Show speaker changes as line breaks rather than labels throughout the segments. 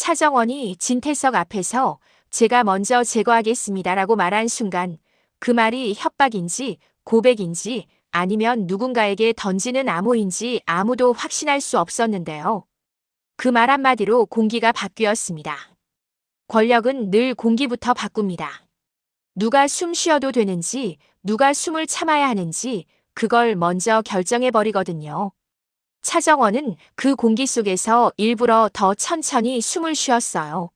차정원이 진태석 앞에서 제가 먼저 제거하겠습니다라고 말한 순간 그 말이 협박인지 고백인지 아니면 누군가에게 던지는 암호인지 아무도 확신할 수 없었는데요. 그 말 한마디로 공기가 바뀌었습니다. 권력은 늘 공기부터 바꿉니다. 누가 숨 쉬어도 되는지, 누가 숨을 참아야 하는지 그걸 먼저 결정해버리거든요. 차정원은 그 공기 속에서 일부러 더 천천히 숨을 쉬었어요.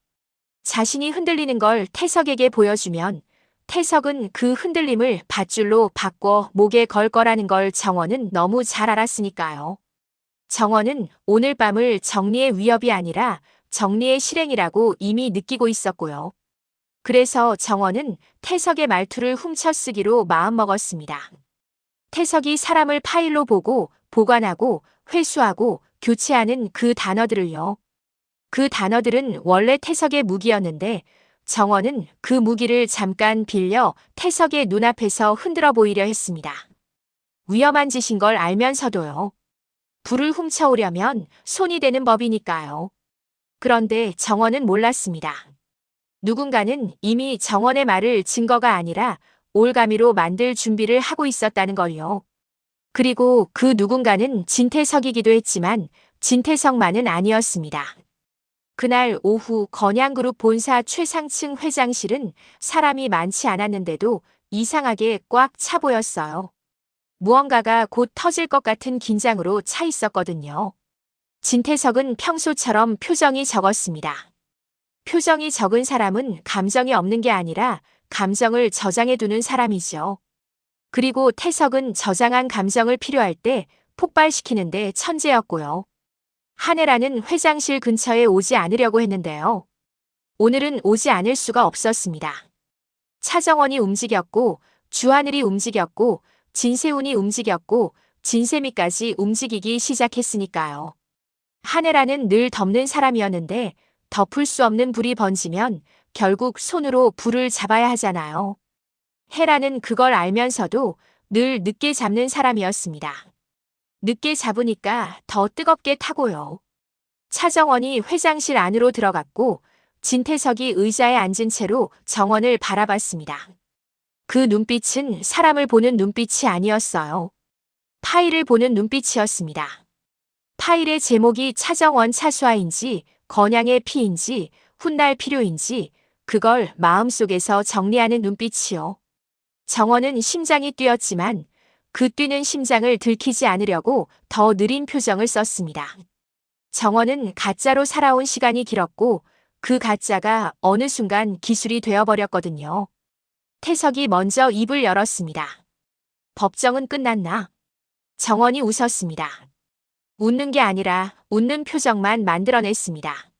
자신이 흔들리는 걸 태석에게 보여주면 태석은 그 흔들림을 밧줄로 바꿔 목에 걸 거라는 걸 정원은 너무 잘 알았으니까요. 정원은 오늘 밤을 정리의 위협이 아니라 정리의 실행이라고 이미 느끼고 있었고요. 그래서 정원은 태석의 말투를 훔쳐쓰기로 마음먹었습니다. 태석이 사람을 파일로 보고 보관하고 회수하고 교체하는 그 단어들을요. 그 단어들은 원래 태석의 무기였는데 정원은 그 무기를 잠깐 빌려 태석의 눈앞에서 흔들어 보이려 했습니다. 위험한 짓인 걸 알면서도요. 불을 훔쳐오려면 손이 되는 법이니까요. 그런데 정원은 몰랐습니다. 누군가는 이미 정원의 말을 증거가 아니라 올가미로 만들 준비를 하고 있었다는 걸요. 그리고 그 누군가는 진태석이기도 했지만 진태석만은 아니었습니다. 그날 오후 건양그룹 본사 최상층 회장실은 사람이 많지 않았는데도 이상하게 꽉 차 보였어요. 무언가가 곧 터질 것 같은 긴장으로 차 있었거든요. 진태석은 평소처럼 표정이 적었습니다. 표정이 적은 사람은 감정이 없는 게 아니라 감정을 저장해 두는 사람이죠. 그리고 태석은 저장한 감정을 필요할 때 폭발시키는데 천재였고요. 한혜라는 회장실 근처에 오지 않으려고 했는데요. 오늘은 오지 않을 수가 없었습니다. 차정원이 움직였고 주하늘이 움직였고 진세훈이 움직였고 진세미까지 움직이기 시작했으니까요. 한혜라는 늘 덮는 사람이었는데 덮을 수 없는 불이 번지면 결국 손으로 불을 잡아야 하잖아요. 혜라는 그걸 알면서도 늘 늦게 잡는 사람이었습니다. 늦게 잡으니까 더 뜨겁게 타고요. 차정원이 회장실 안으로 들어갔고 진태석이 의자에 앉은 채로 정원을 바라봤습니다. 그 눈빛은 사람을 보는 눈빛이 아니었어요. 파일을 보는 눈빛이었습니다. 파일의 제목이 차정원 차수아인지 건양의 피인지 훗날 필요인지 그걸 마음속에서 정리하는 눈빛이요. 정원은 심장이 뛰었지만 그 뛰는 심장을 들키지 않으려고 더 느린 표정을 썼습니다. 정원은 가짜로 살아온 시간이 길었고 그 가짜가 어느 순간 기술이 되어버렸거든요. 태석이 먼저 입을 열었습니다. 법정은 끝났나? 정원이 웃었습니다. 웃는 게 아니라 웃는 표정만 만들어냈습니다.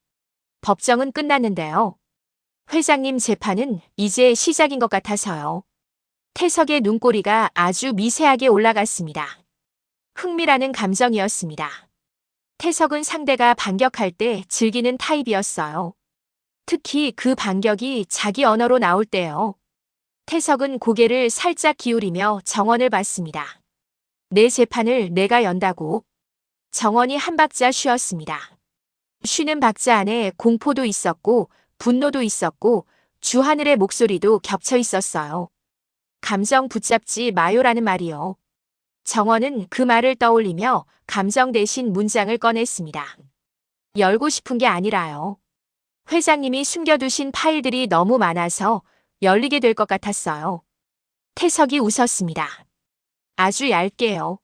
법정은 끝났는데요. 회장님 재판은 이제 시작인 것 같아서요. 태석의 눈꼬리가 아주 미세하게 올라갔습니다. 흥미라는 감정이었습니다. 태석은 상대가 반격할 때 즐기는 타입이었어요. 특히 그 반격이 자기 언어로 나올 때요. 태석은 고개를 살짝 기울이며 정원을 봤습니다. 내 재판을 내가 연다고. 정원이 한 박자 쉬었습니다. 쉬는 박자 안에 공포도 있었고 분노도 있었고 주하늘의 목소리도 겹쳐 있었어요. 감정 붙잡지 마요라는 말이요. 정원은 그 말을 떠올리며 감정 대신 문장을 꺼냈습니다. 열고 싶은 게 아니라요. 회장님이 숨겨두신 파일들이 너무 많아서 열리게 될 것 같았어요. 태석이 웃었습니다. 아주 얇게요.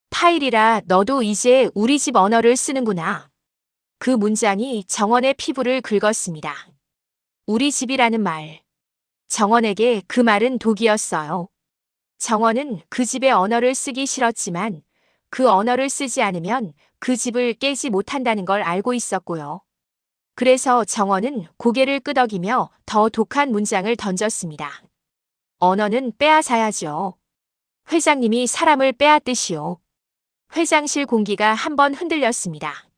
파일이라 너도 이제 우리 집 언어를 쓰는구나. 그 문장이 정원의 피부를 긁었습니다. 우리 집이라는 말. 정원에게 그 말은 독이었어요. 정원은 그 집의 언어를 쓰기 싫었지만 그 언어를 쓰지 않으면 그 집을 깨지 못한다는 걸 알고 있었고요. 그래서 정원은 고개를 끄덕이며 더 독한 문장을 던졌습니다. 언어는 빼앗아야죠. 회장님이 사람을 빼앗듯이요. 회장실 공기가 한번 흔들렸습니다.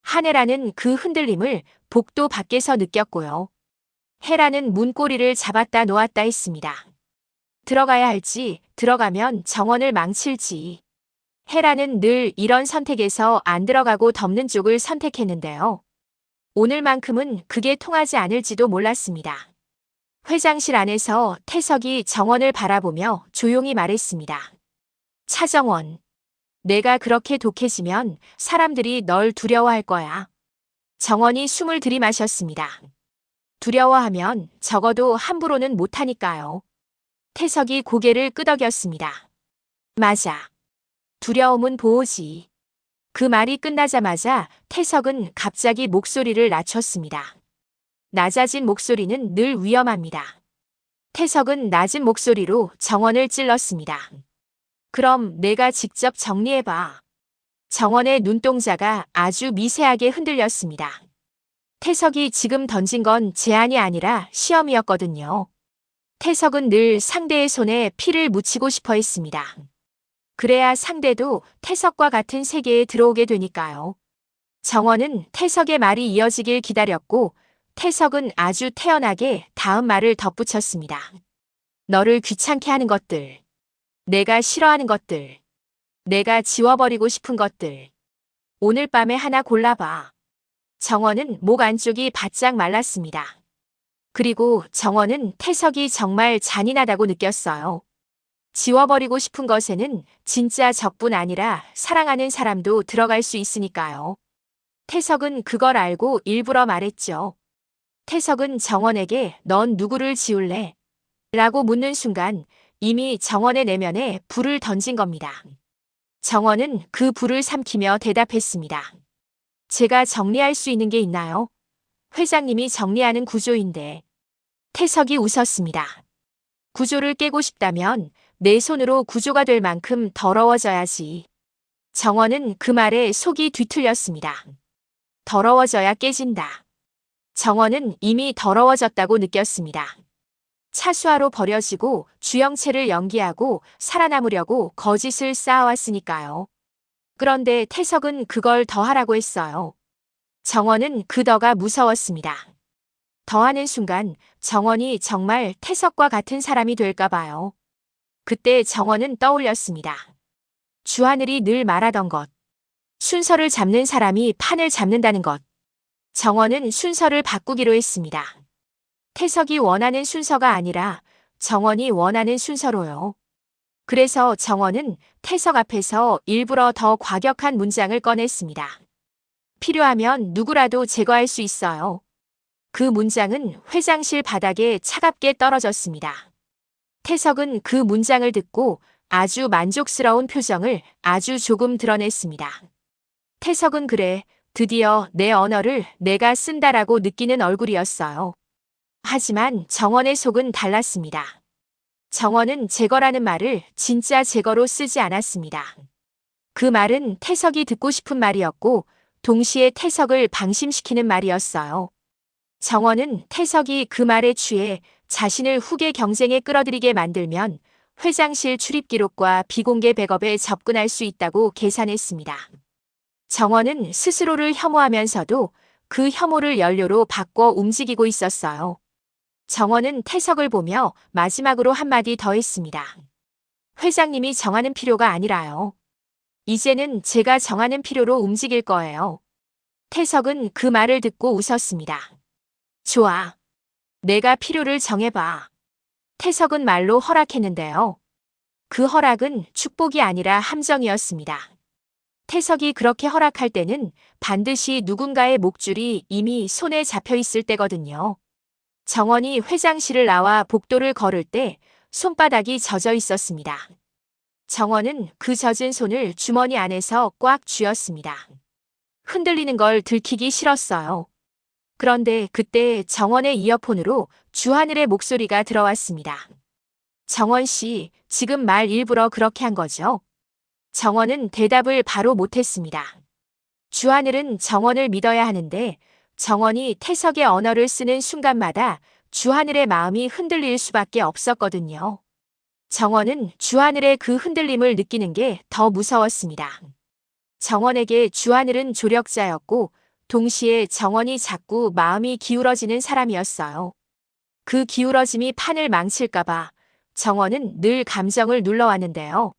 한혜라는 그 흔들림을 복도 밖에서 느꼈고요. 혜라는 문고리를 잡았다 놓았다 했습니다. 들어가야 할지 들어가면 정원을 망칠지. 혜라는 늘 이런 선택에서 안 들어가고 덮는 쪽을 선택했는데요. 오늘만큼은 그게 통하지 않을지도 몰랐습니다. 회장실 안에서 태석이 정원을 바라보며 조용히 말했습니다. 차정원, 내가 그렇게 독해지면 사람들이 널 두려워할 거야. 정원이 숨을 들이마셨습니다. 두려워하면 적어도 함부로는 못하니까요. 태석이 고개를 끄덕였습니다. 맞아. 두려움은 보호지. 그 말이 끝나자마자 태석은 갑자기 목소리를 낮췄습니다. 낮아진 목소리는 늘 위험합니다. 태석은 낮은 목소리로 정원을 찔렀습니다. 그럼 내가 직접 정리해봐. 정원의 눈동자가 아주 미세하게 흔들렸습니다. 태석이 지금 던진 건 제안이 아니라 시험이었거든요. 태석은 늘 상대의 손에 피를 묻히고 싶어 했습니다. 그래야 상대도 태석과 같은 세계에 들어오게 되니까요. 정원은 태석의 말이 이어지길 기다렸고 태석은 아주 태연하게 다음 말을 덧붙였습니다. 너를 귀찮게 하는 것들, 내가 싫어하는 것들, 내가 지워버리고 싶은 것들. 오늘 밤에 하나 골라봐. 정원은 목 안쪽이 바짝 말랐습니다. 그리고 정원은 태석이 정말 잔인하다고 느꼈어요. 지워버리고 싶은 것에는 진짜 적뿐 아니라 사랑하는 사람도 들어갈 수 있으니까요. 태석은 그걸 알고 일부러 말했죠. 태석은 정원에게 넌 누구를 지울래? 라고 묻는 순간 이미 정원의 내면에 불을 던진 겁니다. 정원은 그 불을 삼키며 대답했습니다. 제가 정리할 수 있는 게 있나요? 회장님이 정리하는 구조인데. 태석이 웃었습니다. 구조를 깨고 싶다면 내 손으로 구조가 될 만큼 더러워져야지. 정원은 그 말에 속이 뒤틀렸습니다. 더러워져야 깨진다. 정원은 이미 더러워졌다고 느꼈습니다. 차수하로 버려지고 주영체를 연기하고 살아남으려고 거짓을 쌓아왔으니까요. 그런데 태석은 그걸 더하라고 했어요. 정원은 그 더가 무서웠습니다. 더하는 순간 정원이 정말 태석과 같은 사람이 될까 봐요. 그때 정원은 떠올렸습니다. 주하늘이 늘 말하던 것. 순서를 잡는 사람이 판을 잡는다는 것. 정원은 순서를 바꾸기로 했습니다. 태석이 원하는 순서가 아니라 정원이 원하는 순서로요. 그래서 정원은 태석 앞에서 일부러 더 과격한 문장을 꺼냈습니다. 필요하면 누구라도 제거할 수 있어요. 그 문장은 회장실 바닥에 차갑게 떨어졌습니다. 태석은 그 문장을 듣고 아주 만족스러운 표정을 아주 조금 드러냈습니다. 태석은 그래, 드디어 내 언어를 내가 쓴다라고 느끼는 얼굴이었어요. 하지만 정원의 속은 달랐습니다. 정원은 제거라는 말을 진짜 제거로 쓰지 않았습니다. 그 말은 태석이 듣고 싶은 말이었고 동시에 태석을 방심시키는 말이었어요. 정원은 태석이 그 말에 취해 자신을 후계 경쟁에 끌어들이게 만들면 회장실 출입 기록과 비공개 백업에 접근할 수 있다고 계산했습니다. 정원은 스스로를 혐오하면서도 그 혐오를 연료로 바꿔 움직이고 있었어요. 정원은 태석을 보며 마지막으로 한마디 더 했습니다. 회장님이 정하는 필요가 아니라요. 이제는 제가 정하는 필요로 움직일 거예요. 태석은 그 말을 듣고 웃었습니다. 좋아. 내가 필요를 정해봐. 태석은 말로 허락했는데요. 그 허락은 축복이 아니라 함정이었습니다. 태석이 그렇게 허락할 때는 반드시 누군가의 목줄이 이미 손에 잡혀 있을 때거든요. 정원이 회장실을 나와 복도를 걸을 때 손바닥이 젖어 있었습니다. 정원은 그 젖은 손을 주머니 안에서 꽉 쥐었습니다. 흔들리는 걸 들키기 싫었어요. 그런데 그때 정원의 이어폰으로 주하늘의 목소리가 들어왔습니다. 정원 씨, 지금 말 일부러 그렇게 한 거죠? 정원은 대답을 바로 못했습니다. 주하늘은 정원을 믿어야 하는데 정원이 태석의 언어를 쓰는 순간마다 주하늘의 마음이 흔들릴 수밖에 없었거든요. 정원은 주하늘의 그 흔들림을 느끼는 게 더 무서웠습니다. 정원에게 주하늘은 조력자였고 동시에 정원이 자꾸 마음이 기울어지는 사람이었어요. 그 기울어짐이 판을 망칠까봐 정원은 늘 감정을 눌러왔는데요.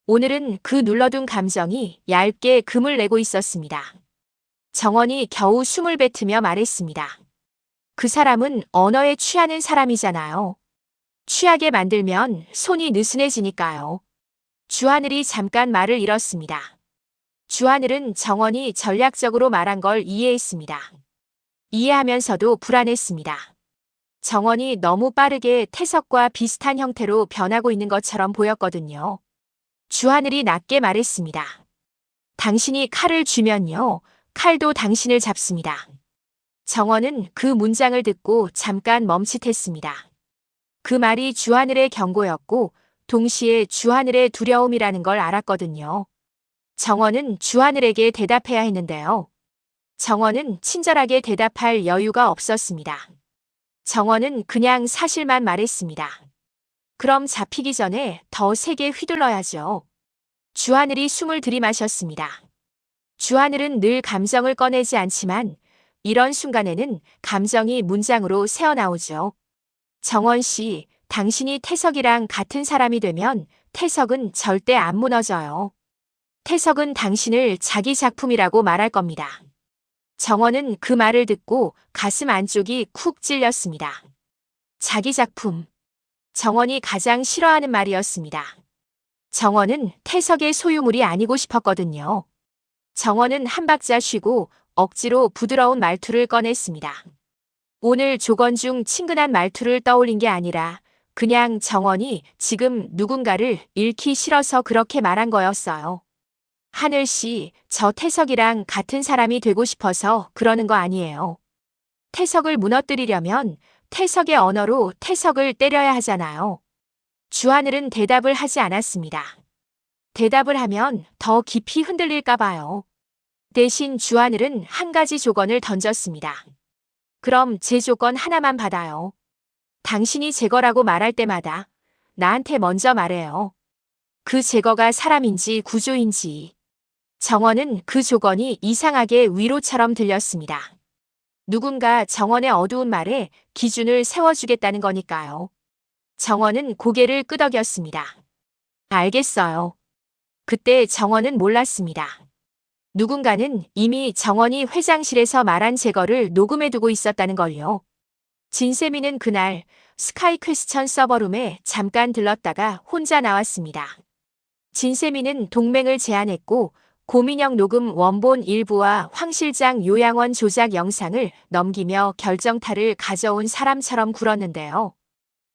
오늘은 그 눌러둔 감정이 얇게 금을 내고 있었습니다. 정원이 겨우 숨을 뱉으며 말했습니다. 그 사람은 언어에 취하는 사람이잖아요. 취하게 만들면 손이 느슨해지니까요. 주하늘이 잠깐 말을 잃었습니다. 주하늘은 정원이 전략적으로 말한 걸 이해했습니다. 이해하면서도 불안했습니다. 정원이 너무 빠르게 태석과 비슷한 형태로 변하고 있는 것처럼 보였거든요. 주하늘이 낮게 말했습니다. 당신이 칼을 쥐면요, 칼도 당신을 잡습니다. 정원은 그 문장을 듣고 잠깐 멈칫했습니다. 그 말이 주하늘의 경고였고 동시에 주하늘의 두려움이라는 걸 알았거든요. 정원은 주하늘에게 대답해야 했는데요. 정원은 친절하게 대답할 여유가 없었습니다. 정원은 그냥 사실만 말했습니다. 그럼 잡히기 전에 더 세게 휘둘러야죠. 주하늘이 숨을 들이마셨습니다. 주하늘은 늘 감정을 꺼내지 않지만 이런 순간에는 감정이 문장으로 새어나오죠. 정원 씨, 당신이 태석이랑 같은 사람이 되면 태석은 절대 안 무너져요. 태석은 당신을 자기 작품이라고 말할 겁니다. 정원은 그 말을 듣고 가슴 안쪽이 쿡 찔렸습니다. 자기 작품. 정원이 가장 싫어하는 말이었습니다. 정원은 태석의 소유물이 아니고 싶었거든요. 정원은 한 박자 쉬고 억지로 부드러운 말투를 꺼냈습니다. 오늘 조건 중 친근한 말투를 떠올린 게 아니라 그냥 정원이 지금 누군가를 잃기 싫어서 그렇게 말한 거였어요. 하늘 씨, 저 태석이랑 같은 사람이 되고 싶어서 그러는 거 아니에요. 태석을 무너뜨리려면 태석의 언어로 태석을 때려야 하잖아요. 주하늘은 대답을 하지 않았습니다. 대답을 하면 더 깊이 흔들릴까 봐요. 대신 주하늘은 한 가지 조건을 던졌습니다. 그럼 제 조건 하나만 받아요. 당신이 제거라고 말할 때마다 나한테 먼저 말해요. 그 제거가 사람인지 구조인지. 정원은 그 조건이 이상하게 위로처럼 들렸습니다. 누군가 정원의 어두운 말에 기준을 세워주겠다는 거니까요. 정원은 고개를 끄덕였습니다. 알겠어요. 그때 정원은 몰랐습니다. 누군가는 이미 정원이 회장실에서 말한 제거를 녹음해두고 있었다는 걸요. 진세미는 그날 스카이 퀘스천 서버룸에 잠깐 들렀다가 혼자 나왔습니다. 진세미는 동맹을 제안했고 고민형 녹음 원본 일부와 황 실장 요양원 조작 영상을 넘기며 결정타를 가져온 사람처럼 굴었는데요.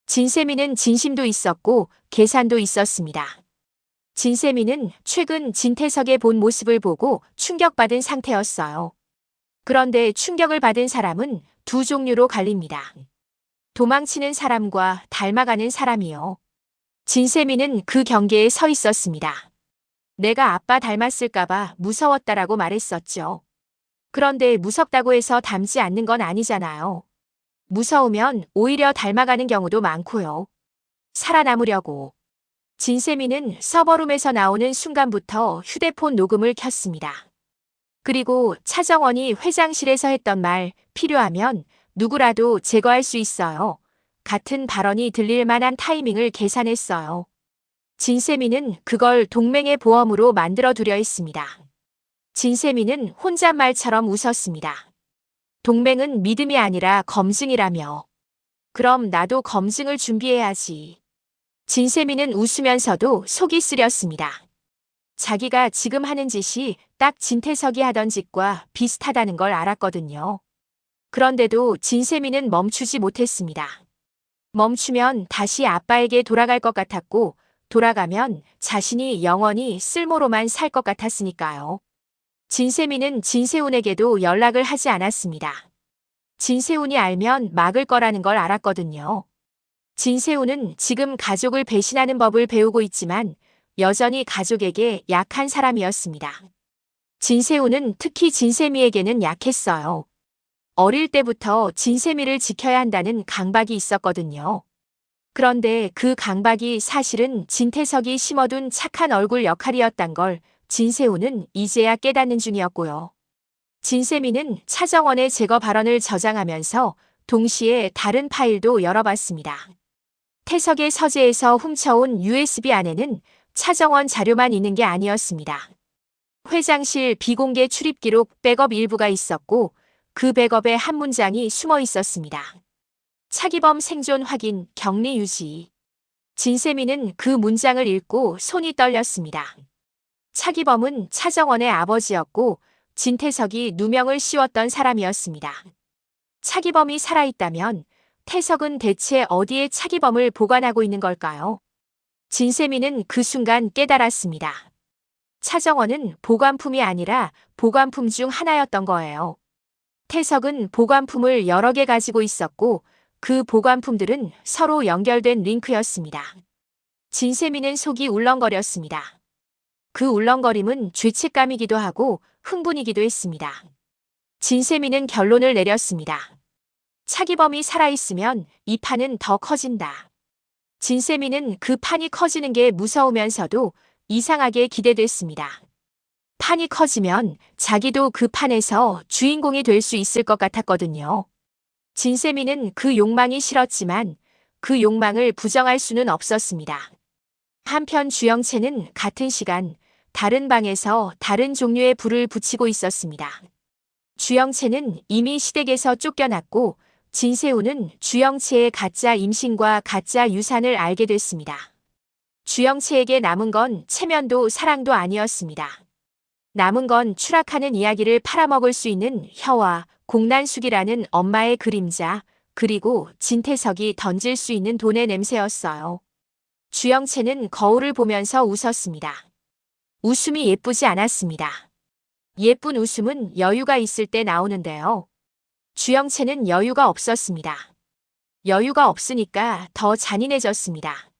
진세미는 진심도 있었고 계산도 있었습니다. 진세미는 최근 진태석의 본 모습을 보고 충격받은 상태였어요. 그런데 충격을 받은 사람은 두 종류로 갈립니다. 도망치는 사람과 닮아가는 사람이요. 진세미는 그 경계에 서 있었습니다. 내가 아빠 닮았을까봐 무서웠다라고 말했었죠. 그런데 무섭다고 해서 닮지 않는 건 아니잖아요. 무서우면 오히려 닮아가는 경우도 많고요. 살아남으려고. 진세미는 서버룸에서 나오는 순간부터 휴대폰 녹음을 켰습니다. 그리고 차정원이 회장실에서 했던 말, 필요하면 누구라도 제거할 수 있어요. 같은 발언이 들릴 만한 타이밍을 계산했어요. 진세미는 그걸 동맹의 보험으로 만들어 두려 했습니다. 진세미는 혼잣말처럼 웃었습니다. 동맹은 믿음이 아니라 검증이라며. 그럼 나도 검증을 준비해야지. 진세미는 웃으면서도 속이 쓰렸습니다. 자기가 지금 하는 짓이 딱 진태석이 하던 짓과 비슷하다는 걸 알았거든요. 그런데도 진세미는 멈추지 못했습니다. 멈추면 다시 아빠에게 돌아갈 것 같았고 돌아가면 자신이 영원히 쓸모로만 살 것 같았으니까요. 진세미는 진세훈에게도 연락을 하지 않았습니다. 진세훈이 알면 막을 거라는 걸 알았거든요. 진세훈은 지금 가족을 배신하는 법을 배우고 있지만 여전히 가족에게 약한 사람이었습니다. 진세훈은 특히 진세미에게는 약했어요. 어릴 때부터 진세미를 지켜야 한다는 강박이 있었거든요. 그런데 그 강박이 사실은 진태석이 심어둔 착한 얼굴 역할이었단 걸 진세훈은 이제야 깨닫는 중이었고요. 진세미는 차정원의 제거 발언을 저장하면서 동시에 다른 파일도 열어봤습니다. 태석의 서재에서 훔쳐온 USB 안에는 차정원 자료만 있는 게 아니었습니다. 회장실 비공개 출입 기록 백업 일부가 있었고 그 백업에 한 문장이 숨어 있었습니다. 차기범 생존 확인, 격리 유지. 진세미는 그 문장을 읽고 손이 떨렸습니다. 차기범은 차정원의 아버지였고 진태석이 누명을 씌웠던 사람이었습니다. 차기범이 살아있다면 태석은 대체 어디에 차기범을 보관하고 있는 걸까요? 진세미는 그 순간 깨달았습니다. 차정원은 보관품이 아니라 보관품 중 하나였던 거예요. 태석은 보관품을 여러 개 가지고 있었고 그 보관품들은 서로 연결된 링크였습니다. 진세미는 속이 울렁거렸습니다. 그 울렁거림은 죄책감이기도 하고 흥분이기도 했습니다. 진세미는 결론을 내렸습니다. 차기범이 살아있으면 이 판은 더 커진다. 진세미는 그 판이 커지는 게 무서우면서도 이상하게 기대됐습니다. 판이 커지면 자기도 그 판에서 주인공이 될 수 있을 것 같았거든요. 진세미는 그 욕망이 싫었지만 그 욕망을 부정할 수는 없었습니다. 한편 주영채는 같은 시간 다른 방에서 다른 종류의 불을 붙이고 있었습니다. 주영채는 이미 시댁에서 쫓겨났고 진세우는 주영채의 가짜 임신과 가짜 유산을 알게 됐습니다. 주영채에게 남은 건 체면도 사랑도 아니었습니다. 남은 건 추락하는 이야기를 팔아먹을 수 있는 혀와 공난숙이라는 엄마의 그림자, 그리고 진태석이 던질 수 있는 돈의 냄새였어요. 주영채는 거울을 보면서 웃었습니다. 웃음이 예쁘지 않았습니다. 예쁜 웃음은 여유가 있을 때 나오는데요. 주영채는 여유가 없었습니다. 여유가 없으니까 더 잔인해졌습니다.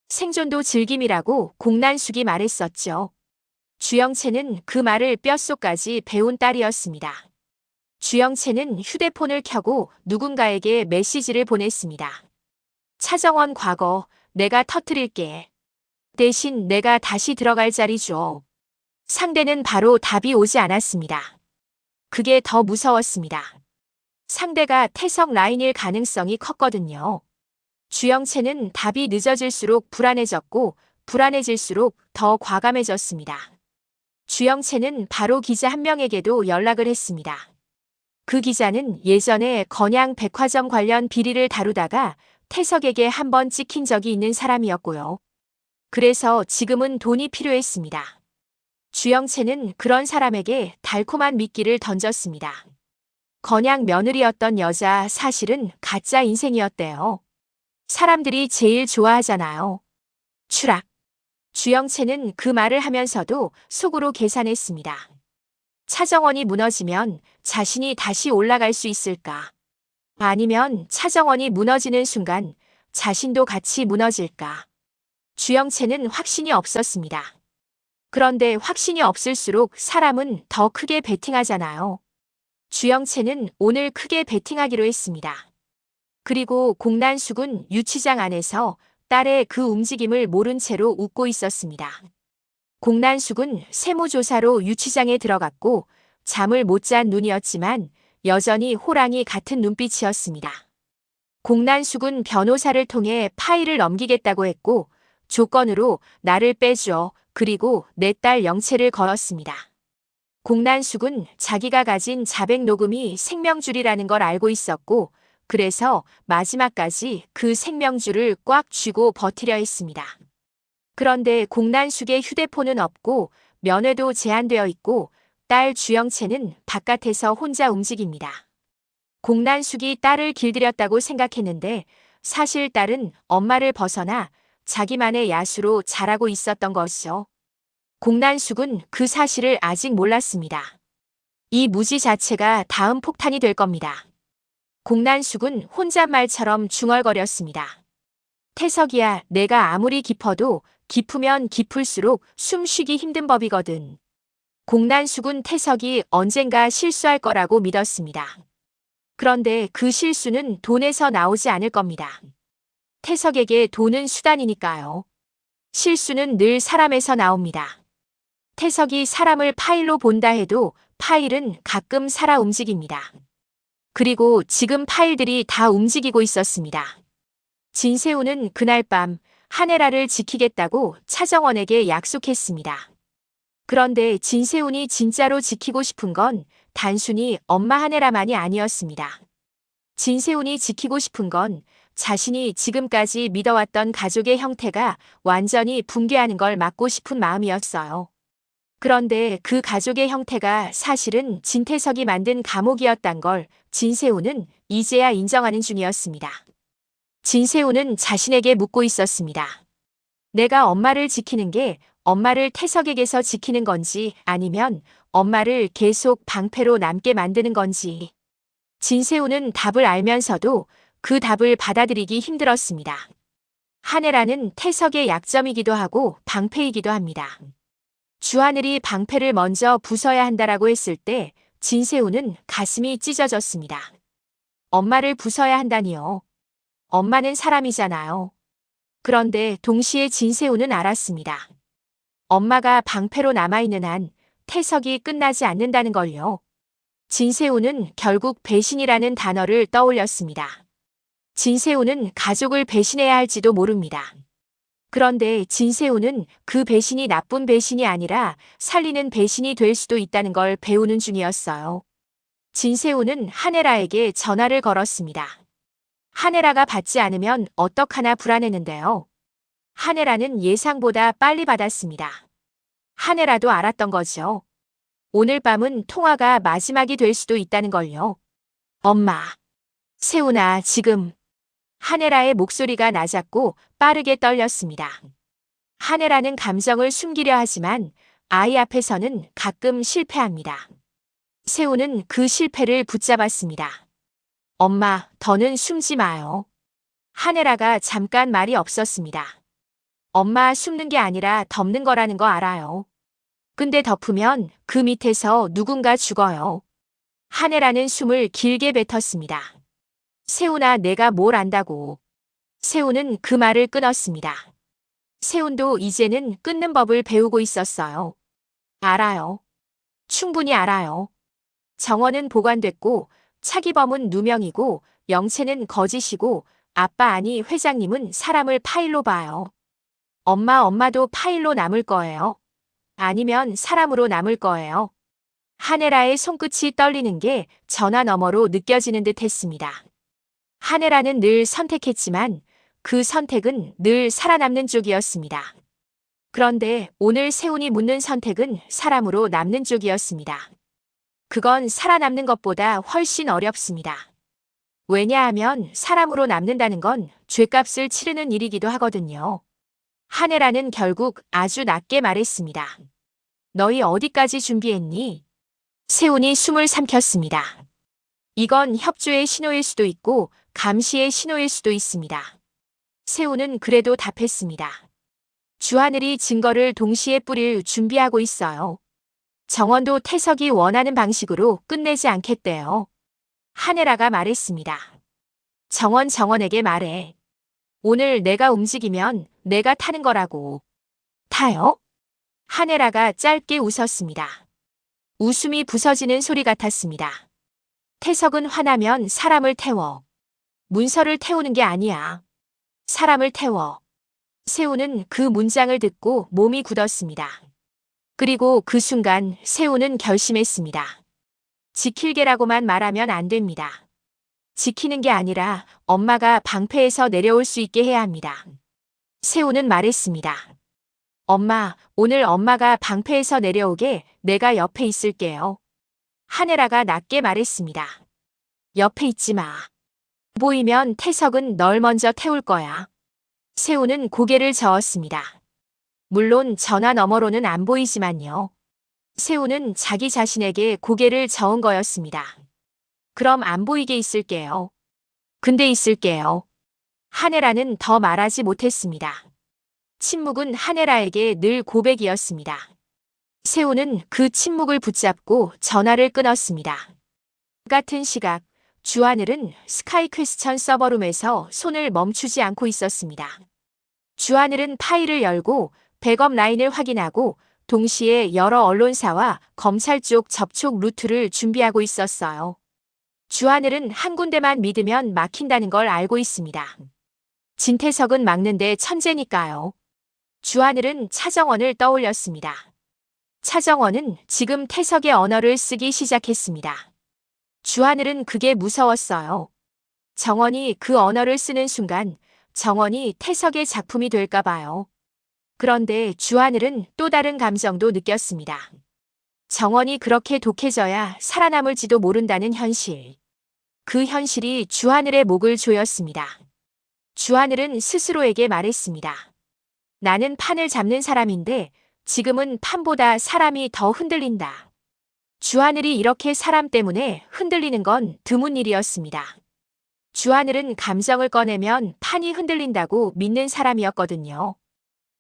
생존도 즐김이라고 공난숙이 말했었죠. 주영채는 그 말을 뼛속까지 배운 딸이었습니다. 주영채는 휴대폰을 켜고 누군가에게 메시지를 보냈습니다. 차정원 과거, 내가 터뜨릴게. 대신 내가 다시 들어갈 자리 줘. 상대는 바로 답이 오지 않았습니다. 그게 더 무서웠습니다. 상대가 태석 라인일 가능성이 컸거든요. 주영채는 답이 늦어질수록 불안해졌고 불안해질수록 더 과감해졌습니다. 주영채는 바로 기자 한 명에게도 연락을 했습니다. 그 기자는 예전에 건양 백화점 관련 비리를 다루다가 태석에게 한번 찍힌 적이 있는 사람이었고요. 그래서 지금은 돈이 필요했습니다. 주영채는 그런 사람에게 달콤한 미끼를 던졌습니다. 건양 며느리였던 여자 사실은 가짜 인생이었대요. 사람들이 제일 좋아하잖아요. 추락. 주영채는 그 말을 하면서도 속으로 계산했습니다. 차정원이 무너지면 자신이 다시 올라갈 수 있을까? 아니면 차정원이 무너지는 순간 자신도 같이 무너질까? 주영채는 확신이 없었습니다. 그런데 확신이 없을수록 사람은 더 크게 베팅하잖아요. 주영채는 오늘 크게 베팅하기로 했습니다. 그리고 공난숙은 유치장 안에서 딸의 그 움직임을 모른 채로 웃고 있었습니다. 공난숙은 세무조사로 유치장에 들어갔고 잠을 못 잔 눈이었지만 여전히 호랑이 같은 눈빛이었습니다. 공난숙은 변호사를 통해 파일을 넘기겠다고 했고 조건으로 나를 빼줘 그리고 내 딸 영채를 걸었습니다. 공난숙은 자기가 가진 자백 녹음이 생명줄이라는 걸 알고 있었고 그래서 마지막까지 그 생명줄을 꽉 쥐고 버티려 했습니다. 그런데 공난숙의 휴대폰은 없고 면회도 제한되어 있고 딸 주영채는 바깥에서 혼자 움직입니다. 공난숙이 딸을 길들였다고 생각했는데 사실 딸은 엄마를 벗어나 자기만의 야수로 자라고 있었던 것이죠. 공난숙은 그 사실을 아직 몰랐습니다. 이 무지 자체가 다음 폭탄이 될 겁니다. 공난숙은 혼잣말처럼 중얼거렸습니다. 태석이야, 내가 아무리 깊어도 깊으면 깊을수록 숨쉬기 힘든 법이거든. 공난숙은 태석이 언젠가 실수할 거라고 믿었습니다. 그런데 그 실수는 돈에서 나오지 않을 겁니다. 태석에게 돈은 수단이니까요. 실수는 늘 사람에서 나옵니다. 태석이 사람을 파일로 본다 해도 파일은 가끔 살아 움직입니다. 그리고 지금 파일들이 다 움직이고 있었습니다. 진세우는 그날 밤 한혜라를 지키겠다고 차정원에게 약속했습니다. 그런데 진세훈이 진짜로 지키고 싶은 건 단순히 엄마 하늘아만이 아니었습니다. 진세훈이 지키고 싶은 건 자신이 지금까지 믿어왔던 가족의 형태가 완전히 붕괴하는 걸 막고 싶은 마음이었어요. 그런데 그 가족의 형태가 사실은 진태석이 만든 감옥이었단 걸 진세훈은 이제야 인정하는 중이었습니다. 진세훈은 자신에게 묻고 있었습니다. 내가 엄마를 지키는 게 엄마를 태석에게서 지키는 건지 아니면 엄마를 계속 방패로 남게 만드는 건지. 진세훈은 답을 알면서도 그 답을 받아들이기 힘들었습니다. 하늘아는 태석의 약점이기도 하고 방패이기도 합니다. 주하늘이 방패를 먼저 부숴야 한다라고 했을 때 진세훈은 가슴이 찢어졌습니다. 엄마를 부숴야 한다니요. 엄마는 사람이잖아요. 그런데 동시에 진세훈은 알았습니다. 엄마가 방패로 남아있는 한 태석이 끝나지 않는다는 걸요. 진세훈은 결국 배신이라는 단어를 떠올렸습니다. 진세훈은 가족을 배신해야 할지도 모릅니다. 그런데 진세훈은 그 배신이 나쁜 배신이 아니라 살리는 배신이 될 수도 있다는 걸 배우는 중이었어요. 진세훈은 하네라에게 전화를 걸었습니다. 하네라가 받지 않으면 어떡하나 불안했는데요. 하네라는 예상보다 빨리 받았습니다. 하네라도 알았던 거죠. 오늘 밤은 통화가 마지막이 될 수도 있다는 걸요. 엄마. 세훈아, 지금. 하네라의 목소리가 낮았고 빠르게 떨렸습니다. 하네라는 감정을 숨기려 하지만 아이 앞에서는 가끔 실패합니다. 세훈은 그 실패를 붙잡았습니다. 엄마, 더는 숨지 마요. 하네라가 잠깐 말이 없었습니다. 엄마 숨는 게 아니라 덮는 거라는 거 알아요. 근데 덮으면 그 밑에서 누군가 죽어요. 하네라는 숨을 길게 뱉었습니다. 세훈아, 내가 뭘 안다고. 세훈은 그 말을 끊었습니다. 세훈도 이제는 끊는 법을 배우고 있었어요. 알아요. 충분히 알아요. 정원은 보관됐고 차기범은 누명이고 영채는 거짓이고 아빠 아니 회장님은 사람을 파일로 봐요. 엄마도 파일로 남을 거예요. 아니면 사람으로 남을 거예요. 하네라의 손끝이 떨리는 게 전화 너머로 느껴지는 듯 했습니다. 하네라는 늘 선택했지만 그 선택은 늘 살아남는 쪽이었습니다. 그런데 오늘 세훈이 묻는 선택은 사람으로 남는 쪽이었습니다. 그건 살아남는 것보다 훨씬 어렵습니다. 왜냐하면 사람으로 남는다는 건 죗값을 치르는 일이기도 하거든요. 하네라는 결국 아주 낮게 말했습니다. 너희 어디까지 준비했니? 세훈이 숨을 삼켰습니다. 이건 협조의 신호일 수도 있고 감시의 신호일 수도 있습니다. 세훈은 그래도 답했습니다. 주하늘이 증거를 동시에 뿌릴 준비하고 있어요. 정원도 태석이 원하는 방식으로 끝내지 않겠대요. 하네라가 말했습니다. 정원에게 말해. 오늘 내가 움직이면 내가 타는 거라고. 타요? 하네라가 짧게 웃었습니다. 웃음이 부서지는 소리 같았습니다. 태석은 화나면 사람을 태워. 문서를 태우는 게 아니야. 사람을 태워. 세훈은 그 문장을 듣고 몸이 굳었습니다. 그리고 그 순간 세훈은 결심했습니다. 지킬게라고만 말하면 안 됩니다. 지키는 게 아니라 엄마가 방패에서 내려올 수 있게 해야 합니다. 세훈은 말했습니다. 엄마, 오늘 엄마가 방패에서 내려오게 내가 옆에 있을게요. 하네라가 낮게 말했습니다. 옆에 있지 마. 보이면 태석은 널 먼저 태울 거야. 세훈은 고개를 저었습니다. 물론 전화 너머로는 안 보이지만요. 세훈은 자기 자신에게 고개를 저은 거였습니다. 그럼 안 보이게 있을게요. 근데 있을게요. 하네라는 더 말하지 못했습니다. 침묵은 하네라에게 늘 고백이었습니다. 세훈은 그 침묵을 붙잡고 전화를 끊었습니다. 같은 시각, 주하늘은 스카이 퀘스천 서버룸에서 손을 멈추지 않고 있었습니다. 주하늘은 파일을 열고 백업 라인을 확인하고 동시에 여러 언론사와 검찰 쪽 접촉 루트를 준비하고 있었어요. 주하늘은 한 군데만 믿으면 막힌다는 걸 알고 있습니다. 진태석은 막는데 천재니까요. 주하늘은 차정원을 떠올렸습니다. 차정원은 지금 태석의 언어를 쓰기 시작했습니다. 주하늘은 그게 무서웠어요. 정원이 그 언어를 쓰는 순간 정원이 태석의 작품이 될까 봐요. 그런데 주하늘은 또 다른 감정도 느꼈습니다. 정원이 그렇게 독해져야 살아남을지도 모른다는 현실. 그 현실이 주하늘의 목을 조였습니다. 주하늘은 스스로에게 말했습니다. 나는 판을 잡는 사람인데 지금은 판보다 사람이 더 흔들린다. 주하늘이 이렇게 사람 때문에 흔들리는 건 드문 일이었습니다. 주하늘은 감정을 꺼내면 판이 흔들린다고 믿는 사람이었거든요.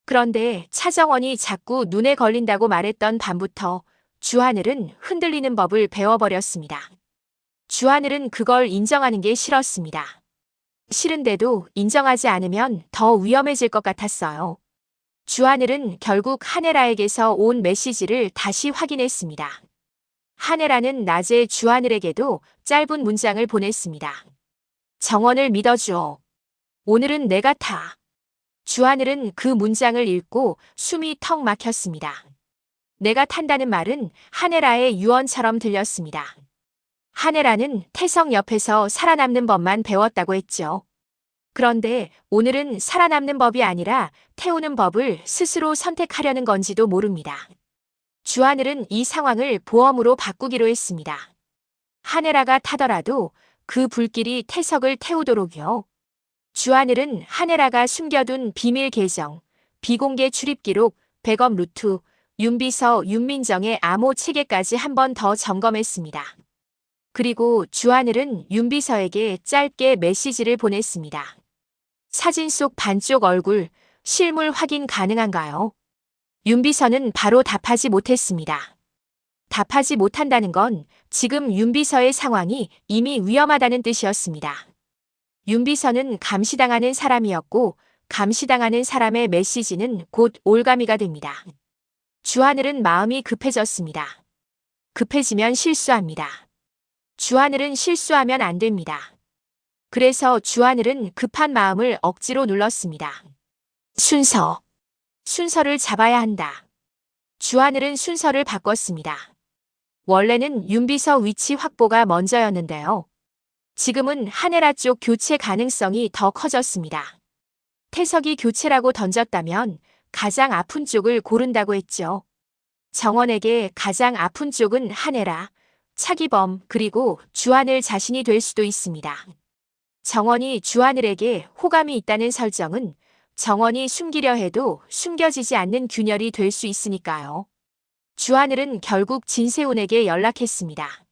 그런데 차정원이 자꾸 눈에 걸린다고 말했던 밤부터 주하늘은 흔들리는 법을 배워버렸습니다. 주하늘은 그걸 인정하는 게 싫었습니다. 싫은데도 인정하지 않으면 더 위험해질 것 같았어요. 주하늘은 결국 하네라에게서 온 메시지를 다시 확인했습니다. 하네라는 낮에 주하늘에게도 짧은 문장을 보냈습니다. 정원을 믿어주어. 오늘은 내가 타. 주하늘은 그 문장을 읽고 숨이 턱 막혔습니다. 내가 탄다는 말은 하네라의 유언처럼 들렸습니다. 하네라는 태석 옆에서 살아남는 법만 배웠다고 했죠. 그런데 오늘은 살아남는 법이 아니라 태우는 법을 스스로 선택하려는 건지도 모릅니다. 주하늘은 이 상황을 보험으로 바꾸기로 했습니다. 하네라가 타더라도 그 불길이 태석을 태우도록요. 주하늘은 하네라가 숨겨둔 비밀 계정, 비공개 출입 기록, 백업 루트, 윤비서 윤민정의 암호 체계까지 한 번 더 점검했습니다. 그리고 주하늘은 윤비서에게 짧게 메시지를 보냈습니다. 사진 속 반쪽 얼굴, 실물 확인 가능한가요? 윤비서는 바로 답하지 못했습니다. 답하지 못한다는 건 지금 윤비서의 상황이 이미 위험하다는 뜻이었습니다. 윤비서는 감시당하는 사람이었고 감시당하는 사람의 메시지는 곧 올가미가 됩니다. 주하늘은 마음이 급해졌습니다. 급해지면 실수합니다. 주하늘은 실수하면 안 됩니다. 그래서 주하늘은 급한 마음을 억지로 눌렀습니다. 순서를 잡아야 한다. 주하늘은 순서를 바꿨습니다. 원래는 윤비서 위치 확보가 먼저였는데요. 지금은 하네라 쪽 교체 가능성이 더 커졌습니다. 태석이 교체라고 던졌다면 가장 아픈 쪽을 고른다고 했죠. 정원에게 가장 아픈 쪽은 하네라, 차기범 그리고 주하늘 자신이 될 수도 있습니다. 정원이 주하늘에게 호감이 있다는 설정은 정원이 숨기려 해도 숨겨지지 않는 균열이 될 수 있으니까요. 주하늘은 결국 진세훈에게 연락했습니다.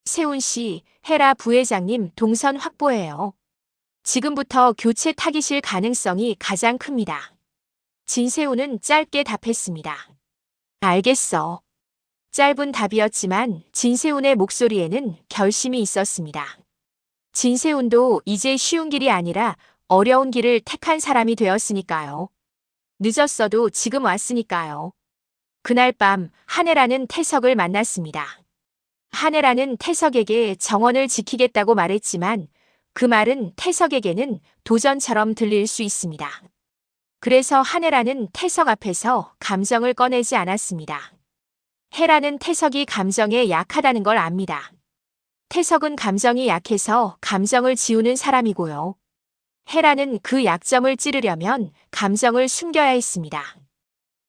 세훈 씨, 헤라 부회장님 동선 확보해요. 지금부터 교체 타깃일 가능성이 가장 큽니다. 진세훈은 짧게 답했습니다. 알겠어. 짧은 답이었지만 진세훈의 목소리에는 결심이 있었습니다. 진세훈도 이제 쉬운 길이 아니라 어려운 길을 택한 사람이 되었으니까요. 늦었어도 지금 왔으니까요. 그날 밤 하네라는 태석을 만났습니다. 하네라는 태석에게 정원을 지키겠다고 말했지만 그 말은 태석에게는 도전처럼 들릴 수 있습니다. 그래서 하네라는 태석 앞에서 감정을 꺼내지 않았습니다. 헤라는 태석이 감정에 약하다는 걸 압니다. 태석은 감정이 약해서 감정을 지우는 사람이고요. 헤라는 그 약점을 찌르려면 감정을 숨겨야 했습니다.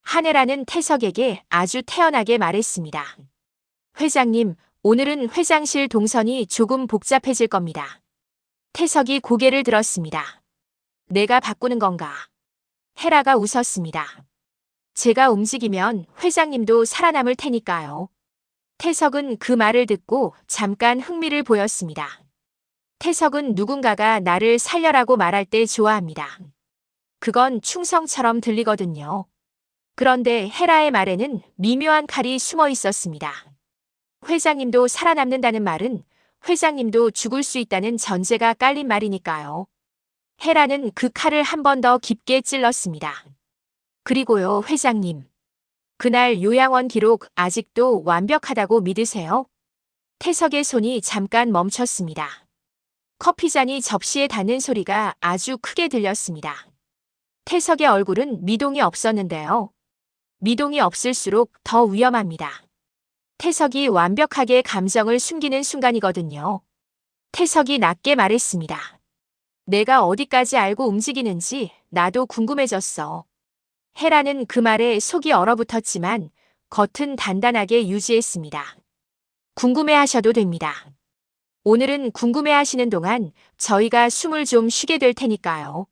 하네라는 태석에게 아주 태연하게 말했습니다. 회장님, 오늘은 회장실 동선이 조금 복잡해질 겁니다. 태석이 고개를 들었습니다. 내가 바꾸는 건가? 헤라가 웃었습니다. 제가 움직이면 회장님도 살아남을 테니까요. 태석은 그 말을 듣고 잠깐 흥미를 보였습니다. 태석은 누군가가 나를 살려라고 말할 때 좋아합니다. 그건 충성처럼 들리거든요. 그런데 헤라의 말에는 미묘한 칼이 숨어 있었습니다. 회장님도 살아남는다는 말은 회장님도 죽을 수 있다는 전제가 깔린 말이니까요. 헤라는 그 칼을 한 번 더 깊게 찔렀습니다. 그리고요, 회장님. 그날 요양원 기록 아직도 완벽하다고 믿으세요? 태석의 손이 잠깐 멈췄습니다. 커피잔이 접시에 닿는 소리가 아주 크게 들렸습니다. 태석의 얼굴은 미동이 없었는데요. 미동이 없을수록 더 위험합니다. 태석이 완벽하게 감정을 숨기는 순간이거든요. 태석이 낮게 말했습니다. 내가 어디까지 알고 움직이는지 나도 궁금해졌어. 헤라는 그 말에 속이 얼어붙었지만 겉은 단단하게 유지했습니다. 궁금해하셔도 됩니다. 오늘은 궁금해하시는 동안 저희가 숨을 좀 쉬게 될 테니까요.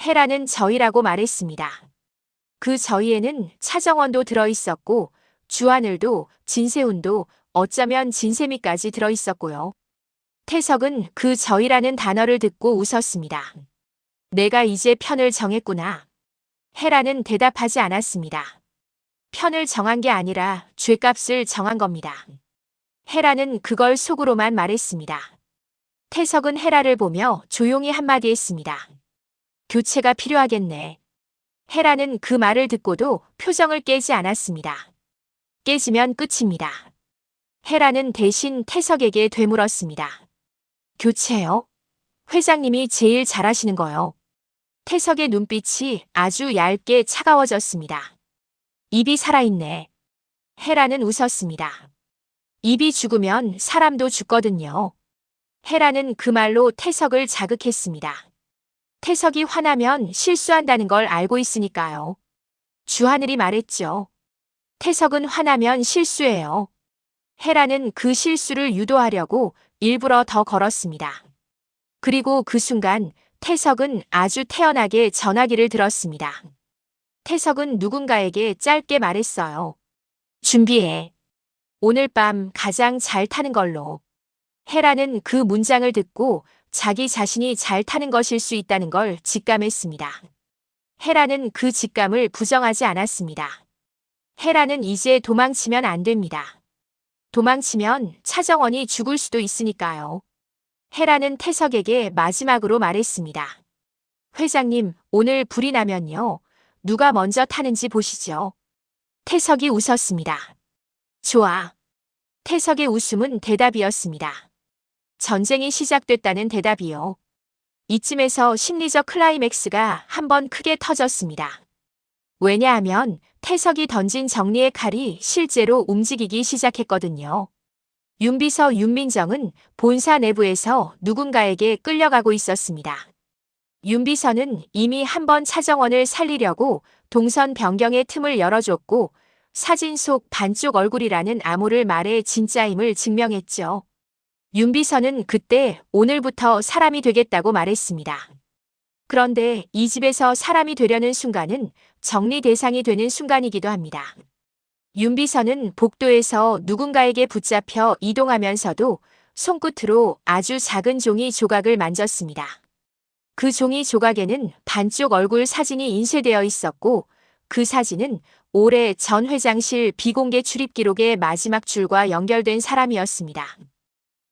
헤라는 저희라고 말했습니다. 그 저희에는 차정원도 들어있었고 주하늘도 진세훈도 어쩌면 진세미까지 들어있었고요. 태석은 그 저희라는 단어를 듣고 웃었습니다. 내가 이제 편을 정했구나. 헤라는 대답하지 않았습니다. 편을 정한 게 아니라 죗값을 정한 겁니다. 헤라는 그걸 속으로만 말했습니다. 태석은 헤라를 보며 조용히 한마디 했습니다. 교체가 필요하겠네. 헤라는 그 말을 듣고도 표정을 깨지 않았습니다. 깨지면 끝입니다. 헤라는 대신 태석에게 되물었습니다. 교체요? 회장님이 제일 잘하시는 거요. 태석의 눈빛이 아주 얇게 차가워졌습니다. 입이 살아있네. 헤라는 웃었습니다. 입이 죽으면 사람도 죽거든요. 헤라는 그 말로 태석을 자극했습니다. 태석이 화나면 실수한다는 걸 알고 있으니까요. 주하늘이 말했죠. 태석은 화나면 실수해요. 헤라는 그 실수를 유도하려고 일부러 더 걸었습니다. 그리고 그 순간 태석은 아주 태연하게 전화기를 들었습니다. 태석은 누군가에게 짧게 말했어요. 준비해. 오늘 밤 가장 잘 타는 걸로. 헤라는 그 문장을 듣고 자기 자신이 잘 타는 것일 수 있다는 걸 직감했습니다. 헤라는 그 직감을 부정하지 않았습니다. 헤라는 이제 도망치면 안 됩니다. 도망치면 차정원이 죽을 수도 있으니까요. 헤라는 태석에게 마지막으로 말했습니다. 회장님, 오늘 불이 나면요. 누가 먼저 타는지 보시죠. 태석이 웃었습니다. 좋아. 태석의 웃음은 대답이었습니다. 전쟁이 시작됐다는 대답이요. 이쯤에서 심리적 클라이맥스가 한번 크게 터졌습니다. 왜냐하면 태석이 던진 정리의 칼이 실제로 움직이기 시작했거든요. 윤비서 윤민정은 본사 내부에서 누군가에게 끌려가고 있었습니다. 윤비서는 이미 한번 차정원을 살리려고 동선 변경의 틈을 열어줬고 사진 속 반쪽 얼굴이라는 암호를 말해 진짜임을 증명했죠. 윤비서는 그때 오늘부터 사람이 되겠다고 말했습니다. 그런데 이 집에서 사람이 되려는 순간은 정리 대상이 되는 순간이기도 합니다. 윤비서는 복도에서 누군가에게 붙잡혀 이동하면서도 손끝으로 아주 작은 종이 조각을 만졌습니다. 그 종이 조각에는 반쪽 얼굴 사진이 인쇄되어 있었고 그 사진은 올해 전 회장실 비공개 출입 기록의 마지막 줄과 연결된 사람이었습니다.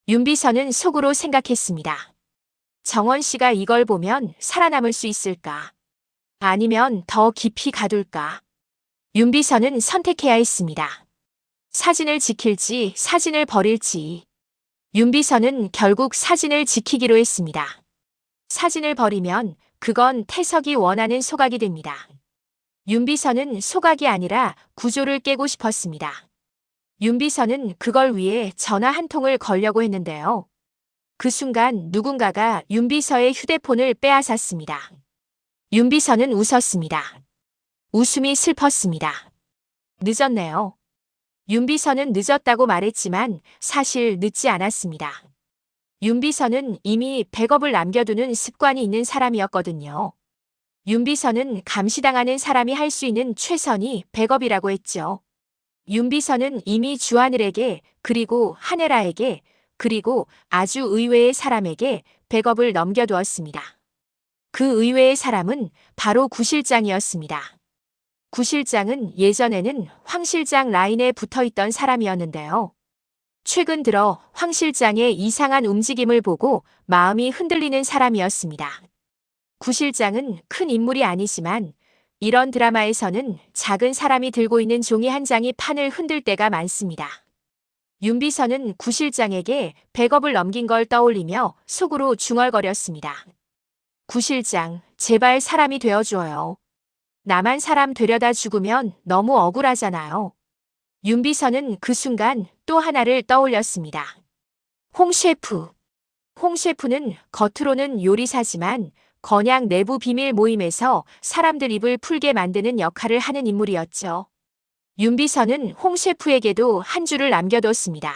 윤비서는 속으로 생각했습니다. 정원 씨가 이걸 보면 살아남을 수 있을까? 아니면 더 깊이 가둘까? 윤비서는 선택해야 했습니다. 사진을 지킬지 사진을 버릴지. 윤비서는 결국 사진을 지키기로 했습니다. 사진을 버리면 그건 태석이 원하는 소각이 됩니다. 윤비서는 소각이 아니라 구조를 깨고 싶었습니다. 윤비서는 그걸 위해 전화 한 통을 걸려고 했는데요. 그 순간 누군가가 윤비서의 휴대폰을 빼앗았습니다. 윤비서는 웃었습니다. 웃음이 슬펐습니다. 늦었네요. 윤비서는 늦었다고 말했지만 사실 늦지 않았습니다. 윤비서는 이미 백업을 남겨두는 습관이 있는 사람이었거든요. 윤비서는 감시당하는 사람이 할 수 있는 최선이 백업이라고 했죠. 윤비서는 이미 주하늘에게 그리고 한혜라에게 그리고 아주 의외의 사람에게 백업을 넘겨두었습니다. 그 의외의 사람은 바로 구 실장이었습니다. 구 실장은 예전에는 황 실장 라인에 붙어있던 사람이었는데요. 최근 들어 황 실장의 이상한 움직임을 보고 마음이 흔들리는 사람이었습니다. 구 실장은 큰 인물이 아니지만 이런 드라마에서는 작은 사람이 들고 있는 종이 한 장이 판을 흔들 때가 많습니다. 윤비서는 구 실장에게 백업을 넘긴 걸 떠올리며 속으로 중얼거렸습니다. 구 실장, 제발 사람이 되어줘요. 나만 사람 되려다 죽으면 너무 억울하잖아요. 윤비서는 그 순간 또 하나를 떠올렸습니다. 홍 셰프. 홍 셰프는 겉으로는 요리사지만 건양 내부 비밀 모임에서 사람들 입을 풀게 만드는 역할을 하는 인물이었죠. 윤비서는 홍 셰프에게도 한 줄을 남겨뒀습니다.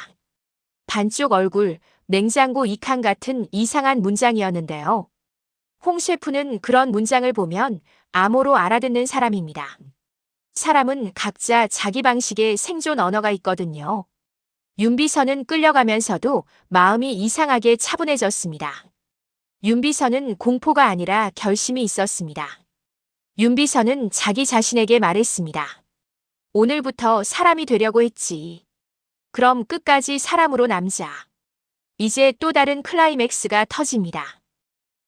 반쪽 얼굴, 냉장고 2칸 같은 이상한 문장이었는데요. 홍 셰프는 그런 문장을 보면 암호로 알아듣는 사람입니다. 사람은 각자 자기 방식의 생존 언어가 있거든요. 윤비서는 끌려가면서도 마음이 이상하게 차분해졌습니다. 윤비서는 공포가 아니라 결심이 있었습니다. 윤비서는 자기 자신에게 말했습니다. 오늘부터 사람이 되려고 했지. 그럼 끝까지 사람으로 남자. 이제 또 다른 클라이맥스가 터집니다.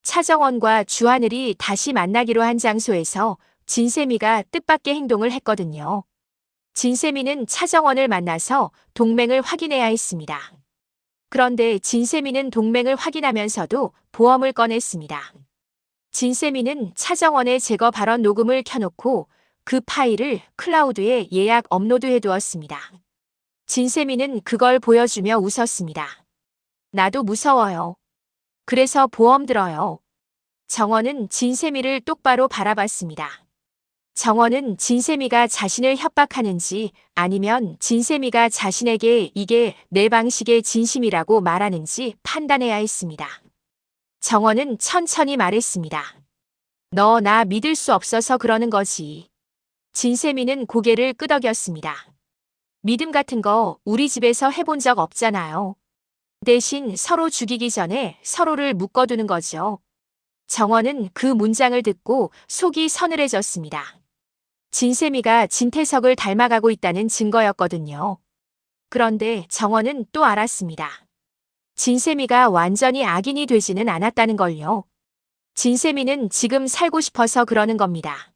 차정원과 주하늘이 다시 만나기로 한 장소에서 진세미가 뜻밖의 행동을 했거든요. 진세미는 차정원을 만나서 동맹을 확인해야 했습니다. 그런데 진세미는 동맹을 확인하면서도 보험을 꺼냈습니다. 진세미는 차정원의 제거 발언 녹음을 켜놓고 그 파일을 클라우드에 예약 업로드해 두었습니다. 진세미는 그걸 보여주며 웃었습니다. 나도 무서워요. 그래서 보험 들어요. 정원은 진세미를 똑바로 바라봤습니다. 정원은 진세미가 자신을 협박하는지 아니면 진세미가 자신에게 이게 내 방식의 진심이라고 말하는지 판단해야 했습니다. 정원은 천천히 말했습니다. 너 나 믿을 수 없어서 그러는 거지. 진세미는 고개를 끄덕였습니다. 믿음 같은 거 우리 집에서 해본 적 없잖아요. 대신 서로 죽이기 전에 서로를 묶어두는 거죠. 정원은 그 문장을 듣고 속이 서늘해졌습니다. 진세미가 진태석을 닮아가고 있다는 증거였거든요. 그런데 정원은 또 알았습니다. 진세미가 완전히 악인이 되지는 않았다는 걸요. 진세미는 지금 살고 싶어서 그러는 겁니다.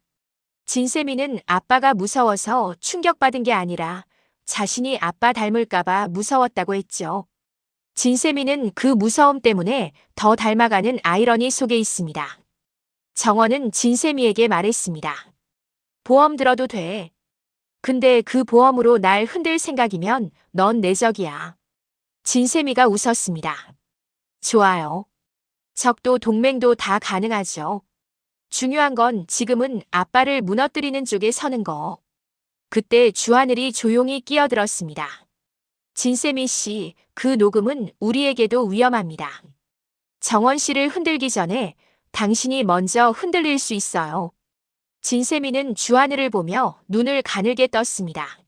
진세미는 아빠가 무서워서 충격받은 게 아니라 자신이 아빠 닮을까봐 무서웠다고 했죠. 진세미는 그 무서움 때문에 더 닮아가는 아이러니 속에 있습니다. 정원은 진세미에게 말했습니다. 보험 들어도 돼. 근데 그 보험으로 날 흔들 생각이면 넌 내 적이야. 진세미가 웃었습니다. 좋아요. 적도 동맹도 다 가능하죠. 중요한 건 지금은 아빠를 무너뜨리는 쪽에 서는 거. 그때 주하늘이 조용히 끼어들었습니다. 진세미 씨, 그 녹음은 우리에게도 위험합니다. 정원 씨를 흔들기 전에 당신이 먼저 흔들릴 수 있어요. 진세미는 주하늘을 보며 눈을 가늘게 떴습니다.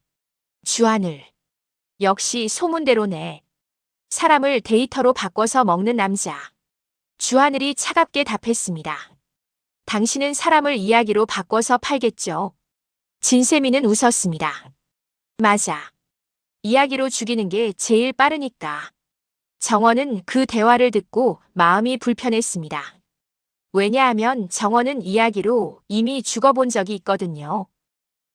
주하늘. 역시 소문대로네. 사람을 데이터로 바꿔서 먹는 남자. 주하늘이 차갑게 답했습니다. 당신은 사람을 이야기로 바꿔서 팔겠죠. 진세미는 웃었습니다. 맞아. 이야기로 죽이는 게 제일 빠르니까. 정원은 그 대화를 듣고 마음이 불편했습니다. 왜냐하면 정원은 이야기로 이미 죽어본 적이 있거든요.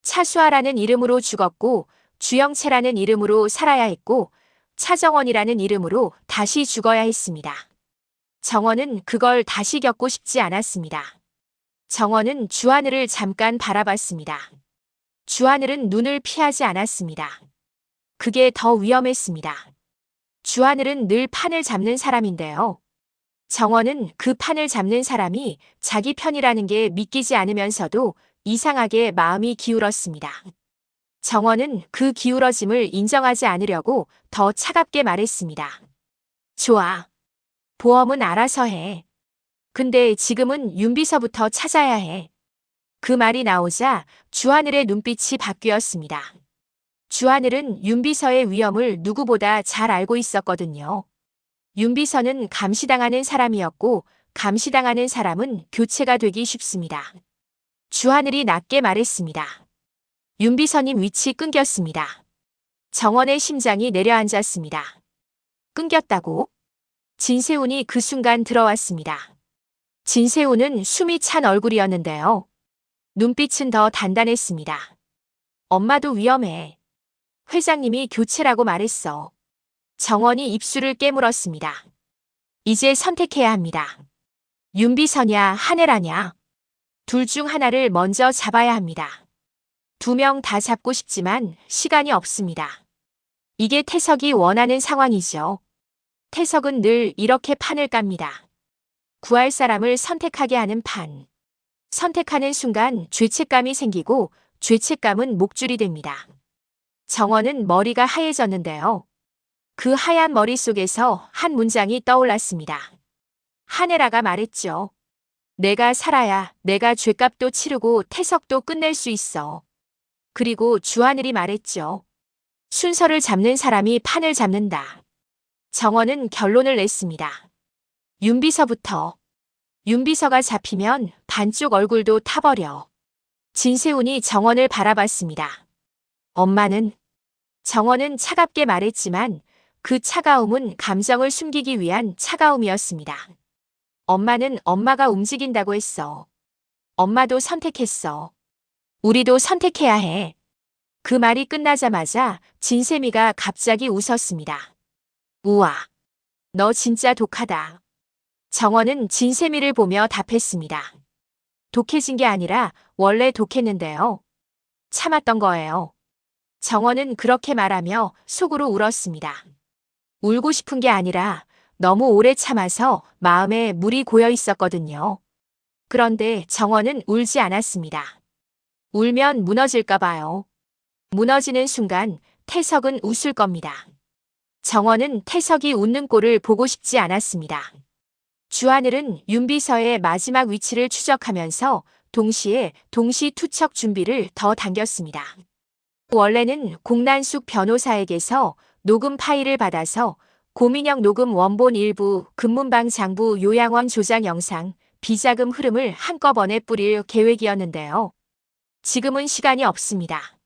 차수아라는 이름으로 죽었고 주영채라는 이름으로 살아야 했고 차정원이라는 이름으로 다시 죽어야 했습니다. 정원은 그걸 다시 겪고 싶지 않았습니다. 정원은 주하늘을 잠깐 바라봤습니다. 주하늘은 눈을 피하지 않았습니다. 그게 더 위험했습니다. 주하늘은 늘 판을 잡는 사람인데요. 정원은 그 판을 잡는 사람이 자기 편이라는 게 믿기지 않으면서도 이상하게 마음이 기울었습니다. 정원은 그 기울어짐을 인정하지 않으려고 더 차갑게 말했습니다. 좋아. 보험은 알아서 해. 근데 지금은 윤비서부터 찾아야 해. 그 말이 나오자 주하늘의 눈빛이 바뀌었습니다. 주하늘은 윤비서의 위험을 누구보다 잘 알고 있었거든요. 윤비서는 감시당하는 사람이었고 감시당하는 사람은 교체가 되기 쉽습니다. 주하늘이 낮게 말했습니다. 윤비서님 위치 끊겼습니다. 정원의 심장이 내려앉았습니다. 끊겼다고? 진세훈이 그 순간 들어왔습니다. 진세훈은 숨이 찬 얼굴이었는데요. 눈빛은 더 단단했습니다. 엄마도 위험해. 회장님이 교체라고 말했어. 정원이 입술을 깨물었습니다. 이제 선택해야 합니다. 윤비서냐 하늘아냐. 둘 중 하나를 먼저 잡아야 합니다. 두 명 다 잡고 싶지만 시간이 없습니다. 이게 태석이 원하는 상황이죠. 태석은 늘 이렇게 판을 깝니다. 구할 사람을 선택하게 하는 판. 선택하는 순간 죄책감이 생기고 죄책감은 목줄이 됩니다. 정원은 머리가 하얘졌는데요. 그 하얀 머릿속에서 한 문장이 떠올랐습니다. 하늘아가 말했죠. 내가 살아야 내가 죗값도 치르고 태석도 끝낼 수 있어. 그리고 주하늘이 말했죠. 순서를 잡는 사람이 판을 잡는다. 정원은 결론을 냈습니다. 윤비서부터. 윤비서가 잡히면 반쪽 얼굴도 타버려. 진세훈이 정원을 바라봤습니다. 엄마는? 정원은 차갑게 말했지만 그 차가움은 감정을 숨기기 위한 차가움이었습니다. 엄마는 엄마가 움직인다고 했어. 엄마도 선택했어. 우리도 선택해야 해. 그 말이 끝나자마자 진세미가 갑자기 웃었습니다. 우와, 너 진짜 독하다. 정원은 진세미를 보며 답했습니다. 독해진 게 아니라 원래 독했는데요. 참았던 거예요. 정원은 그렇게 말하며 속으로 울었습니다. 울고 싶은 게 아니라 너무 오래 참아서 마음에 물이 고여 있었거든요. 그런데 정원은 울지 않았습니다. 울면 무너질까 봐요. 무너지는 순간 태석은 웃을 겁니다. 정원은 태석이 웃는 꼴을 보고 싶지 않았습니다. 주하늘은 윤비서의 마지막 위치를 추적하면서 동시에 동시 투척 준비를 더 당겼습니다. 원래는 공난숙 변호사에게서 녹음 파일을 받아서 고민형 녹음 원본 일부, 금문방 장부 요양원 조작 영상, 비자금 흐름을 한꺼번에 뿌릴 계획이었는데요. 지금은 시간이 없습니다.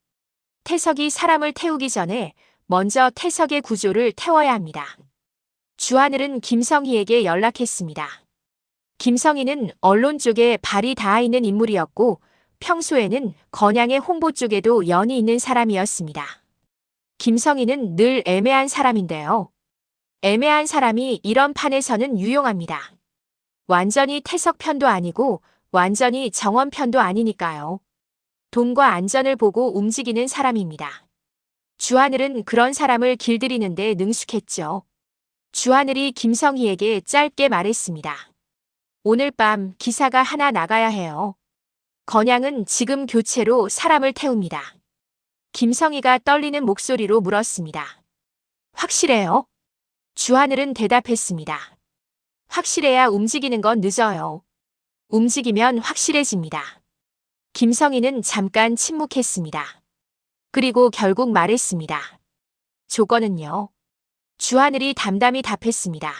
태석이 사람을 태우기 전에 먼저 태석의 구조를 태워야 합니다. 주하늘은 김성희에게 연락했습니다. 김성희는 언론 쪽에 발이 닿아 있는 인물이었고 평소에는 건양의 홍보 쪽에도 연이 있는 사람이었습니다. 김성희는 늘 애매한 사람인데요. 애매한 사람이 이런 판에서는 유용합니다. 완전히 태석 편도 아니고 완전히 정원 편도 아니니까요. 돈과 안전을 보고 움직이는 사람입니다. 주하늘은 그런 사람을 길들이는 데 능숙했죠. 주하늘이 김성희에게 짧게 말했습니다. 오늘 밤 기사가 하나 나가야 해요. 건양은 지금 교체로 사람을 태웁니다. 김성희가 떨리는 목소리로 물었습니다. 확실해요? 주하늘은 대답했습니다. 확실해야 움직이는 건 늦어요. 움직이면 확실해집니다. 김성희는 잠깐 침묵했습니다. 그리고 결국 말했습니다. 조건은요? 주하늘이 담담히 답했습니다.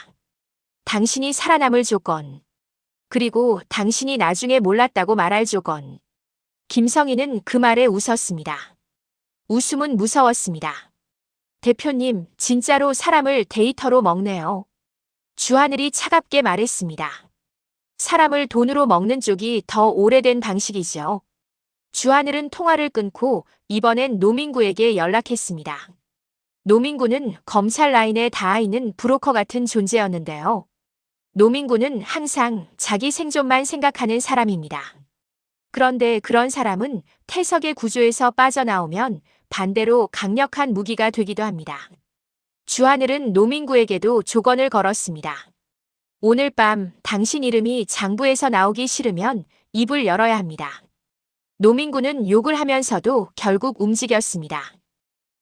당신이 살아남을 조건. 그리고 당신이 나중에 몰랐다고 말할 조건. 김성희는 그 말에 웃었습니다. 웃음은 무서웠습니다. 대표님, 진짜로 사람을 데이터로 먹네요. 주하늘이 차갑게 말했습니다. 사람을 돈으로 먹는 쪽이 더 오래된 방식이죠. 주하늘은 통화를 끊고 이번엔 노민구에게 연락했습니다. 노민구는 검찰 라인에 닿아 있는 브로커 같은 존재였는데요. 노민구는 항상 자기 생존만 생각하는 사람입니다. 그런데 그런 사람은 태석의 구조에서 빠져나오면 반대로 강력한 무기가 되기도 합니다. 주하늘은 노민구에게도 조건을 걸었습니다. 오늘 밤 당신 이름이 장부에서 나오기 싫으면 입을 열어야 합니다. 노민구는 욕을 하면서도 결국 움직였습니다.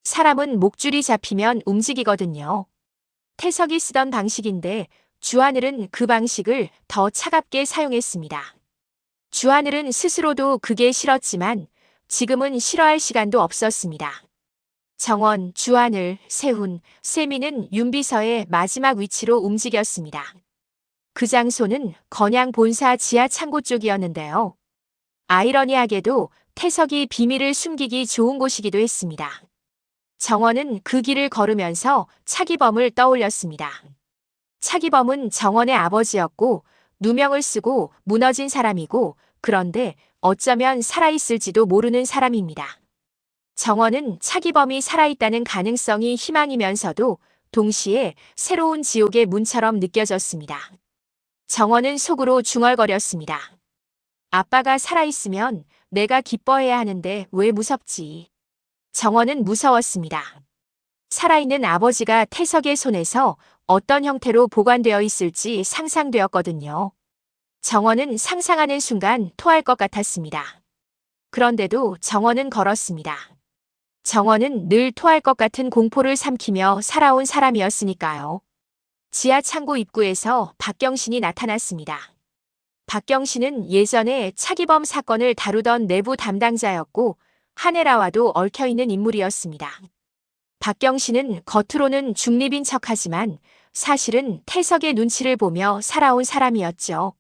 사람은 목줄이 잡히면 움직이거든요. 태석이 쓰던 방식인데 주하늘은 그 방식을 더 차갑게 사용했습니다. 주하늘은 스스로도 그게 싫었지만 지금은 싫어할 시간도 없었습니다. 정원, 주하늘, 세훈, 세미는 윤비서의 마지막 위치로 움직였습니다. 그 장소는 건양 본사 지하 창고 쪽이었는데요. 아이러니하게도 태석이 비밀을 숨기기 좋은 곳이기도 했습니다. 정원은 그 길을 걸으면서 차기범을 떠올렸습니다. 차기범은 정원의 아버지였고 누명을 쓰고 무너진 사람이고 그런데 어쩌면 살아있을지도 모르는 사람입니다. 정원은 차기범이 살아있다는 가능성이 희망이면서도 동시에 새로운 지옥의 문처럼 느껴졌습니다. 정원은 속으로 중얼거렸습니다. 아빠가 살아있으면 내가 기뻐해야 하는데 왜 무섭지? 정원은 무서웠습니다. 살아있는 아버지가 태석의 손에서 어떤 형태로 보관되어 있을지 상상되었거든요. 정원은 상상하는 순간 토할 것 같았습니다. 그런데도 정원은 걸었습니다. 정원은 늘 토할 것 같은 공포를 삼키며 살아온 사람이었으니까요. 지하 창고 입구에서 박경신이 나타났습니다. 박경신은 예전에 차기범 사건을 다루던 내부 담당자였고 하네라와도 얽혀있는 인물이었습니다. 박경신은 겉으로는 중립인 척하지만 사실은 태석의 눈치를 보며 살아온 사람이었죠.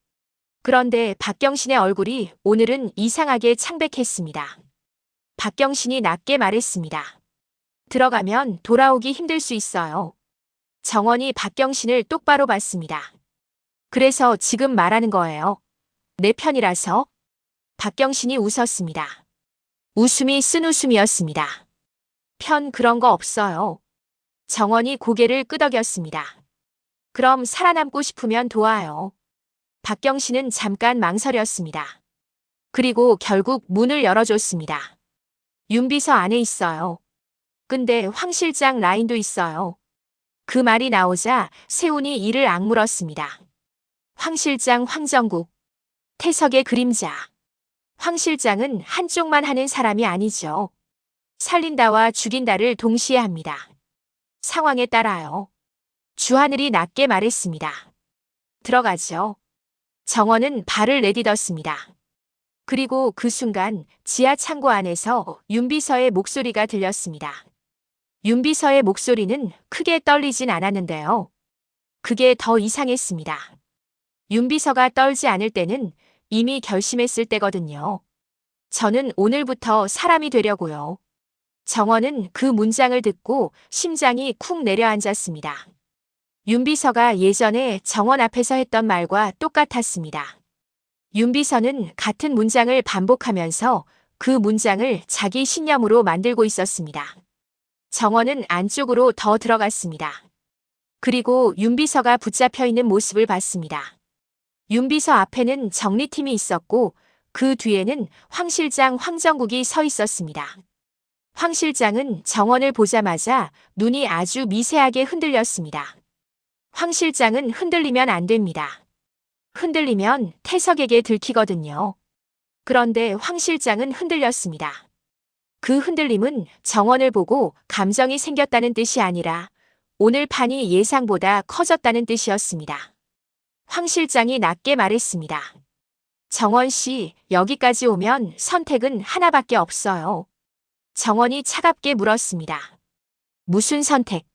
그런데 박경신의 얼굴이 오늘은 이상하게 창백했습니다. 박경신이 낮게 말했습니다. 들어가면 돌아오기 힘들 수 있어요. 정원이 박경신을 똑바로 봤습니다. 그래서 지금 말하는 거예요. 내 편이라서? 박경신이 웃었습니다. 웃음이 쓴 웃음이었습니다. 편 그런 거 없어요. 정원이 고개를 끄덕였습니다. 그럼 살아남고 싶으면 도와요. 박경신은 잠깐 망설였습니다. 그리고 결국 문을 열어줬습니다. 윤비서 안에 있어요. 근데 황 실장 라인도 있어요. 그 말이 나오자 세훈이 이를 악물었습니다. 황 실장 황정국. 태석의 그림자. 황 실장은 한쪽만 하는 사람이 아니죠. 살린다와 죽인다를 동시에 합니다. 상황에 따라요. 주하늘이 낮게 말했습니다. 들어가죠. 정원은 발을 내딛었습니다. 그리고 그 순간 지하 창고 안에서 윤비서의 목소리가 들렸습니다. 윤비서의 목소리는 크게 떨리진 않았는데요. 그게 더 이상했습니다. 윤비서가 떨지 않을 때는 이미 결심했을 때거든요. 저는 오늘부터 사람이 되려고요. 정원은 그 문장을 듣고 심장이 쿵 내려앉았습니다. 윤비서가 예전에 정원 앞에서 했던 말과 똑같았습니다. 윤비서는 같은 문장을 반복하면서 그 문장을 자기 신념으로 만들고 있었습니다. 정원은 안쪽으로 더 들어갔습니다. 그리고 윤비서가 붙잡혀 있는 모습을 봤습니다. 윤비서 앞에는 정리팀이 있었고 그 뒤에는 황 실장 황정국이 서 있었습니다. 황 실장은 정원을 보자마자 눈이 아주 미세하게 흔들렸습니다. 황 실장은 흔들리면 안 됩니다. 흔들리면 태석에게 들키거든요. 그런데 황 실장은 흔들렸습니다. 그 흔들림은 정원을 보고 감정이 생겼다는 뜻이 아니라 오늘 판이 예상보다 커졌다는 뜻이었습니다. 황 실장이 낮게 말했습니다. 정원 씨, 여기까지 오면 선택은 하나밖에 없어요. 정원이 차갑게 물었습니다. 무슨 선택?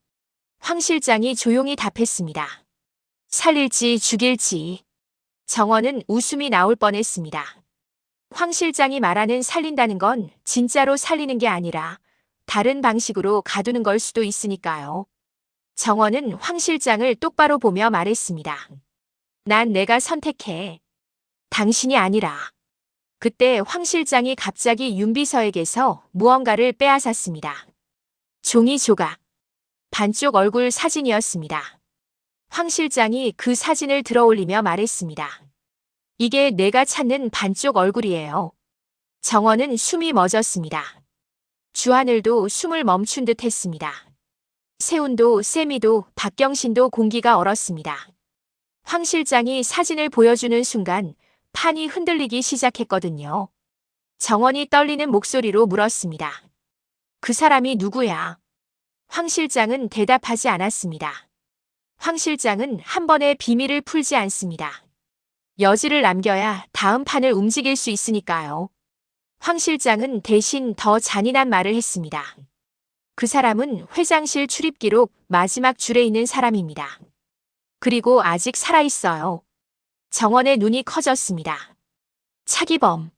황 실장이 조용히 답했습니다. 살릴지 죽일지. 정원은 웃음이 나올 뻔했습니다. 황 실장이 말하는 살린다는 건 진짜로 살리는 게 아니라 다른 방식으로 가두는 걸 수도 있으니까요. 정원은 황 실장을 똑바로 보며 말했습니다. 난 내가 선택해. 당신이 아니라. 그때 황 실장이 갑자기 윤비서에게서 무언가를 빼앗았습니다. 종이 조각. 반쪽 얼굴 사진이었습니다. 황 실장이 그 사진을 들어올리며 말했습니다. 이게 내가 찾는 반쪽 얼굴이에요. 정원은 숨이 멎었습니다. 주하늘도 숨을 멈춘 듯 했습니다. 세훈도 세미도 박경신도 공기가 얼었습니다. 황 실장이 사진을 보여주는 순간 판이 흔들리기 시작했거든요. 정원이 떨리는 목소리로 물었습니다. 그 사람이 누구야? 황 실장은 대답하지 않았습니다. 황 실장은 한 번에 비밀을 풀지 않습니다. 여지를 남겨야 다음 판을 움직일 수 있으니까요. 황 실장은 대신 더 잔인한 말을 했습니다. 그 사람은 회장실 출입기록 마지막 줄에 있는 사람입니다. 그리고 아직 살아있어요. 정원의 눈이 커졌습니다. 차기범.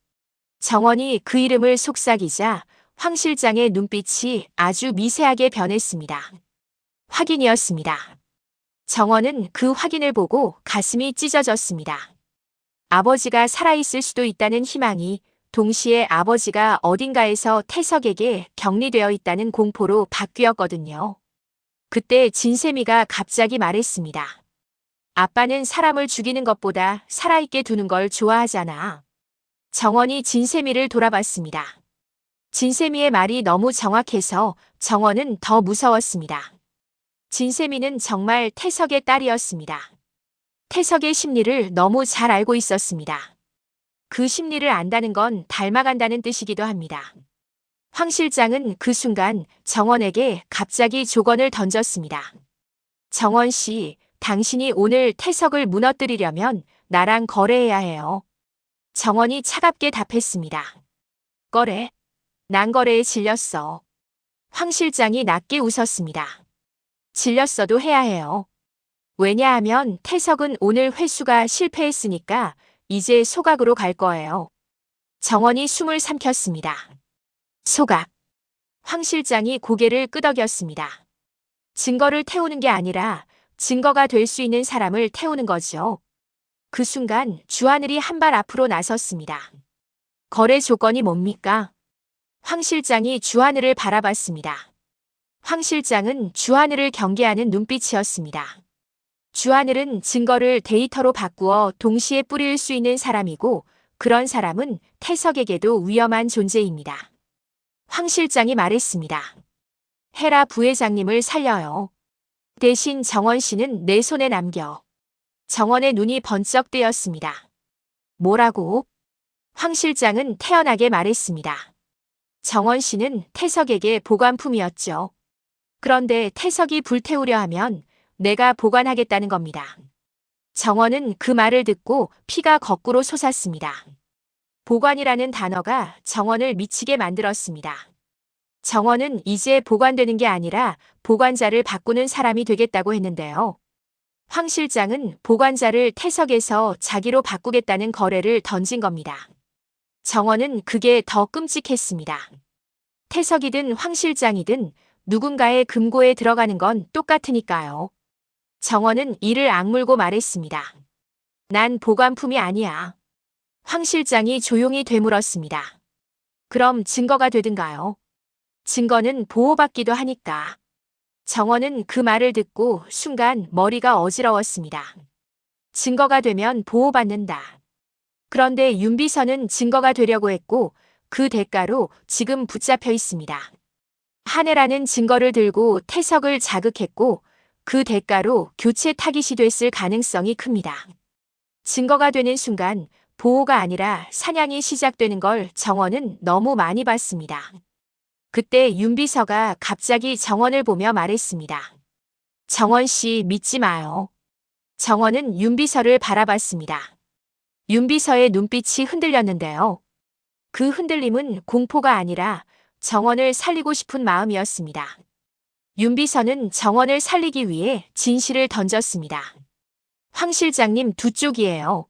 정원이 그 이름을 속삭이자 황 실장의 눈빛이 아주 미세하게 변했습니다. 확인이었습니다. 정원은 그 확인을 보고 가슴이 찢어졌습니다. 아버지가 살아있을 수도 있다는 희망이 동시에 아버지가 어딘가에서 태석에게 격리되어 있다는 공포로 바뀌었거든요. 그때 진세미가 갑자기 말했습니다. 아빠는 사람을 죽이는 것보다 살아있게 두는 걸 좋아하잖아. 정원이 진세미를 돌아봤습니다. 진세미의 말이 너무 정확해서 정원은 더 무서웠습니다. 진세미는 정말 태석의 딸이었습니다. 태석의 심리를 너무 잘 알고 있었습니다. 그 심리를 안다는 건 닮아간다는 뜻이기도 합니다. 황 실장은 그 순간 정원에게 갑자기 조건을 던졌습니다. 정원 씨, 당신이 오늘 태석을 무너뜨리려면 나랑 거래해야 해요. 정원이 차갑게 답했습니다. 거래? 난 거래에 질렸어. 황 실장이 낮게 웃었습니다. 질렸어도 해야 해요. 왜냐하면 태석은 오늘 회수가 실패했으니까 이제 소각으로 갈 거예요. 정원이 숨을 삼켰습니다. 소각. 황 실장이 고개를 끄덕였습니다. 증거를 태우는 게 아니라 증거가 될 수 있는 사람을 태우는 거죠. 그 순간 주하늘이 한 발 앞으로 나섰습니다. 거래 조건이 뭡니까? 황 실장이 주하늘을 바라봤습니다. 황 실장은 주하늘을 경계하는 눈빛이었습니다. 주하늘은 증거를 데이터로 바꾸어 동시에 뿌릴 수 있는 사람이고 그런 사람은 태석에게도 위험한 존재입니다. 황 실장이 말했습니다. 헤라 부회장님을 살려요. 대신 정원 씨는 내 손에 남겨. 정원의 눈이 번쩍 뜨였습니다. 뭐라고? 황 실장은 태연하게 말했습니다. 정원 씨는 태석에게 보관품이었죠. 그런데 태석이 불태우려 하면 내가 보관하겠다는 겁니다. 정원은 그 말을 듣고 피가 거꾸로 솟았습니다. 보관이라는 단어가 정원을 미치게 만들었습니다. 정원은 이제 보관되는 게 아니라 보관자를 바꾸는 사람이 되겠다고 했는데요. 황 실장은 보관자를 태석에서 자기로 바꾸겠다는 거래를 던진 겁니다. 정원은 그게 더 끔찍했습니다. 태석이든 황 실장이든 누군가의 금고에 들어가는 건 똑같으니까요. 정원은 이를 악물고 말했습니다. 난 보관품이 아니야. 황 실장이 조용히 되물었습니다. 그럼 증거가 되든가요? 증거는 보호받기도 하니까. 정원은 그 말을 듣고 순간 머리가 어지러웠습니다. 증거가 되면 보호받는다. 그런데 윤비서는 증거가 되려고 했고 그 대가로 지금 붙잡혀 있습니다. 한해라는 증거를 들고 태석을 자극했고 그 대가로 교체 타깃이 됐을 가능성이 큽니다. 증거가 되는 순간 보호가 아니라 사냥이 시작되는 걸 정원은 너무 많이 봤습니다. 그때 윤비서가 갑자기 정원을 보며 말했습니다. 정원 씨 믿지 마요. 정원은 윤비서를 바라봤습니다. 윤비서의 눈빛이 흔들렸는데요. 그 흔들림은 공포가 아니라 정원을 살리고 싶은 마음이었습니다. 윤비서는 정원을 살리기 위해 진실을 던졌습니다. 황 실장님 두 쪽이에요.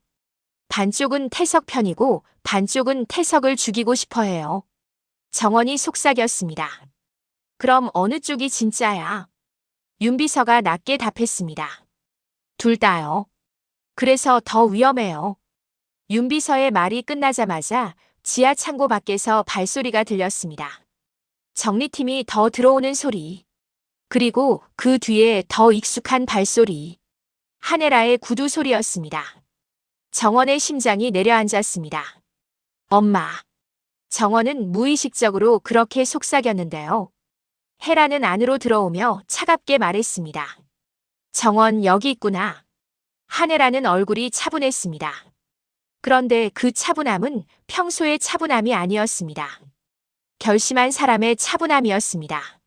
반쪽은 태석 편이고 반쪽은 태석을 죽이고 싶어 해요. 정원이 속삭였습니다. 그럼 어느 쪽이 진짜야? 윤비서가 낮게 답했습니다. 둘 다요. 그래서 더 위험해요. 윤비서의 말이 끝나자마자 지하 창고 밖에서 발소리가 들렸습니다. 정리팀이 더 들어오는 소리. 그리고 그 뒤에 더 익숙한 발소리. 한혜라의 구두 소리였습니다. 정원의 심장이 내려앉았습니다. 엄마. 정원은 무의식적으로 그렇게 속삭였는데요. 헤라는 안으로 들어오며 차갑게 말했습니다. 정원 여기 있구나. 한혜라는 얼굴이 차분했습니다. 그런데 그 차분함은 평소의 차분함이 아니었습니다. 결심한 사람의 차분함이었습니다.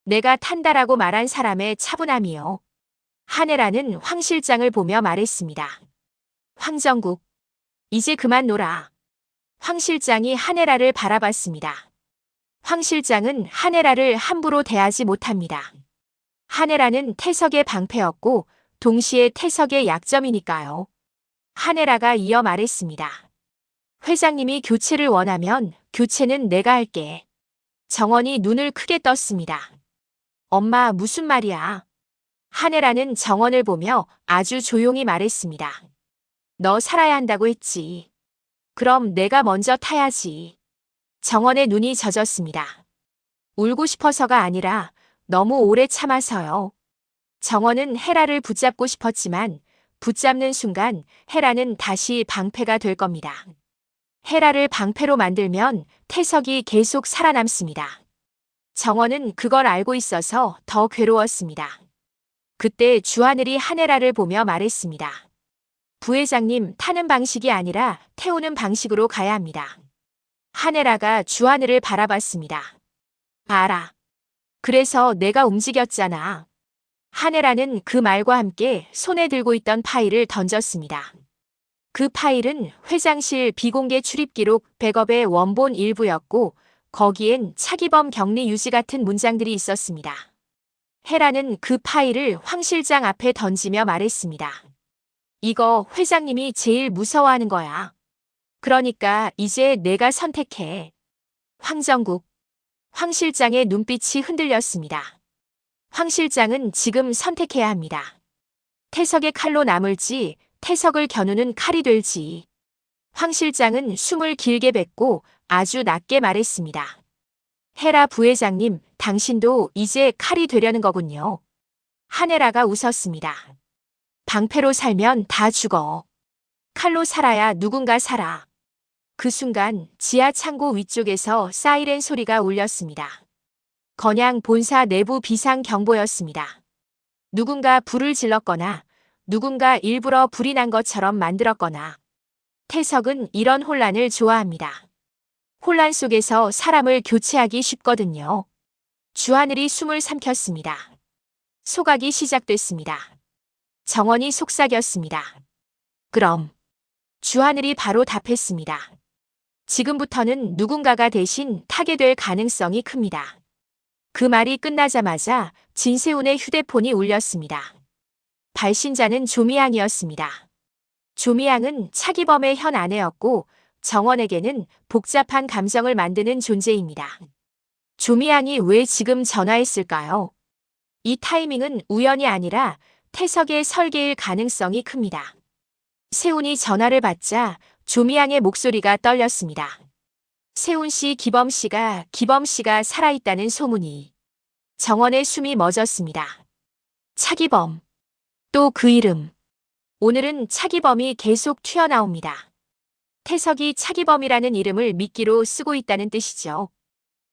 내가 탄다라고 말한 사람의 차분함이요. 한혜라는 황 실장을 보며 말했습니다. 황정국, 이제 그만 놀아. 황 실장이 한혜라를 바라봤습니다. 황 실장은 한혜라를 함부로 대하지 못합니다. 한혜라는 태석의 방패였고 동시에 태석의 약점이니까요. 한혜라가 이어 말했습니다. 회장님이 교체를 원하면 교체는 내가 할게. 정원이 눈을 크게 떴습니다. 엄마 무슨 말이야? 한혜라는 정원을 보며 아주 조용히 말했습니다. 너 살아야 한다고 했지. 그럼 내가 먼저 타야지. 정원의 눈이 젖었습니다. 울고 싶어서가 아니라 너무 오래 참아서요. 정원은 헤라를 붙잡고 싶었지만 붙잡는 순간 헤라는 다시 방패가 될 겁니다. 헤라를 방패로 만들면 태석이 계속 살아남습니다. 정원은 그걸 알고 있어서 더 괴로웠습니다. 그때 주하늘이 한혜라를 보며 말했습니다. 부회장님, 타는 방식이 아니라 태우는 방식으로 가야 합니다. 한혜라가 주하늘을 바라봤습니다. 알아. 그래서 내가 움직였잖아. 한혜라는 그 말과 함께 손에 들고 있던 파일을 던졌습니다. 그 파일은 회장실 비공개 출입 기록 백업의 원본 일부였고 거기엔 차기범 격리 유지 같은 문장들이 있었습니다. 헤라는 그 파일을 황 실장 앞에 던지며 말했습니다. 이거 회장님이 제일 무서워하는 거야. 그러니까 이제 내가 선택해. 황정국. 황 실장의 눈빛이 흔들렸습니다. 황 실장은 지금 선택해야 합니다. 태석의 칼로 남을지 태석을 겨누는 칼이 될지. 황 실장은 숨을 길게 뱉고 아주 낮게 말했습니다. 헤라 부회장님, 당신도 이제 칼이 되려는 거군요. 한혜라가 웃었습니다. 방패로 살면 다 죽어. 칼로 살아야 누군가 살아. 그 순간 지하 창고 위쪽에서 사이렌 소리가 울렸습니다. 건양 본사 내부 비상 경보였습니다. 누군가 불을 질렀거나 누군가 일부러 불이 난 것처럼 만들었거나. 태석은 이런 혼란을 좋아합니다. 혼란 속에서 사람을 교체하기 쉽거든요. 주하늘이 숨을 삼켰습니다. 소각이 시작됐습니다. 정원이 속삭였습니다. 그럼. 주하늘이 바로 답했습니다. 지금부터는 누군가가 대신 타게 될 가능성이 큽니다. 그 말이 끝나자마자 진세훈의 휴대폰이 울렸습니다. 발신자는 조미양이었습니다. 조미양은 차기범의 현 아내였고 정원에게는 복잡한 감정을 만드는 존재입니다. 조미양이 왜 지금 전화했을까요? 이 타이밍은 우연이 아니라 태석의 설계일 가능성이 큽니다. 세훈이 전화를 받자 조미양의 목소리가 떨렸습니다. 세훈 씨, 기범 씨가 살아있다는 소문이. 정원의 숨이 멎었습니다. 차기범. 또 그 이름. 오늘은 차기범이 계속 튀어나옵니다. 태석이 차기범이라는 이름을 미끼로 쓰고 있다는 뜻이죠.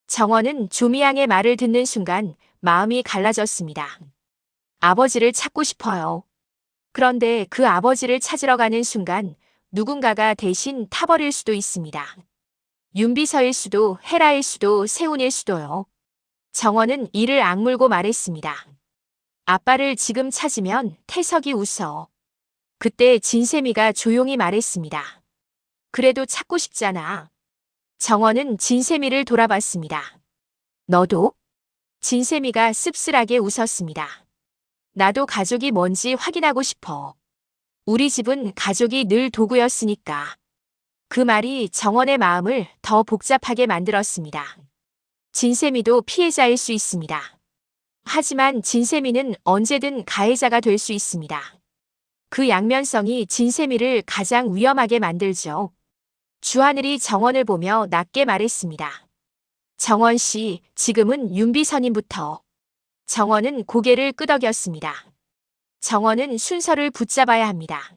정원은 조미양의 말을 듣는 순간 마음이 갈라졌습니다. 아버지를 찾고 싶어요. 그런데 그 아버지를 찾으러 가는 순간 누군가가 대신 타버릴 수도 있습니다. 윤비서일 수도, 헤라일 수도, 세훈일 수도요. 정원은 이를 악물고 말했습니다. 아빠를 지금 찾으면 태석이 웃어. 그때 진세미가 조용히 말했습니다. 그래도 찾고 싶잖아. 정원은 진세미를 돌아봤습니다. 너도? 진세미가 씁쓸하게 웃었습니다. 나도 가족이 뭔지 확인하고 싶어. 우리 집은 가족이 늘 도구였으니까. 그 말이 정원의 마음을 더 복잡하게 만들었습니다. 진세미도 피해자일 수 있습니다. 하지만 진세미는 언제든 가해자가 될 수 있습니다. 그 양면성이 진세미를 가장 위험하게 만들죠. 주하늘이 정원을 보며 낮게 말했습니다. 정원 씨, 지금은 윤비서님부터. 정원은 고개를 끄덕였습니다. 정원은 순서를 붙잡아야 합니다.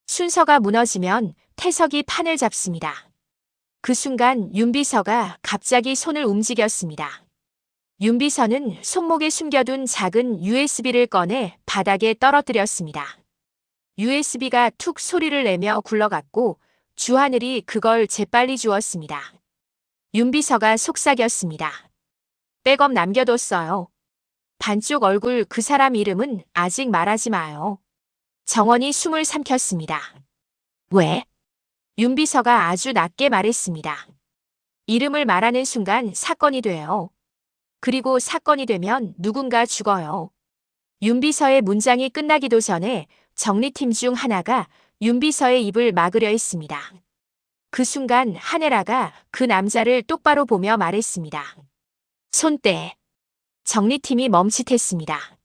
순서가 무너지면 태석이 판을 잡습니다. 그 순간 윤비서가 갑자기 손을 움직였습니다. 윤비서는 손목에 숨겨둔 작은 USB를 꺼내 바닥에 떨어뜨렸습니다. USB가 툭 소리를 내며 굴러갔고 주하늘이 그걸 재빨리 주었습니다. 윤비서가 속삭였습니다. 백업 남겨뒀어요. 반쪽 얼굴 그 사람 이름은 아직 말하지 마요. 정원이 숨을 삼켰습니다. 왜? 윤비서가 아주 낮게 말했습니다. 이름을 말하는 순간 사건이 돼요. 그리고 사건이 되면 누군가 죽어요. 윤비서의 문장이 끝나기도 전에 정리팀 중 하나가 윤비서의 입을 막으려 했습니다. 그 순간 한혜라가 그 남자를 똑바로 보며 말했습니다. 손대. 정리팀이 멈칫했습니다.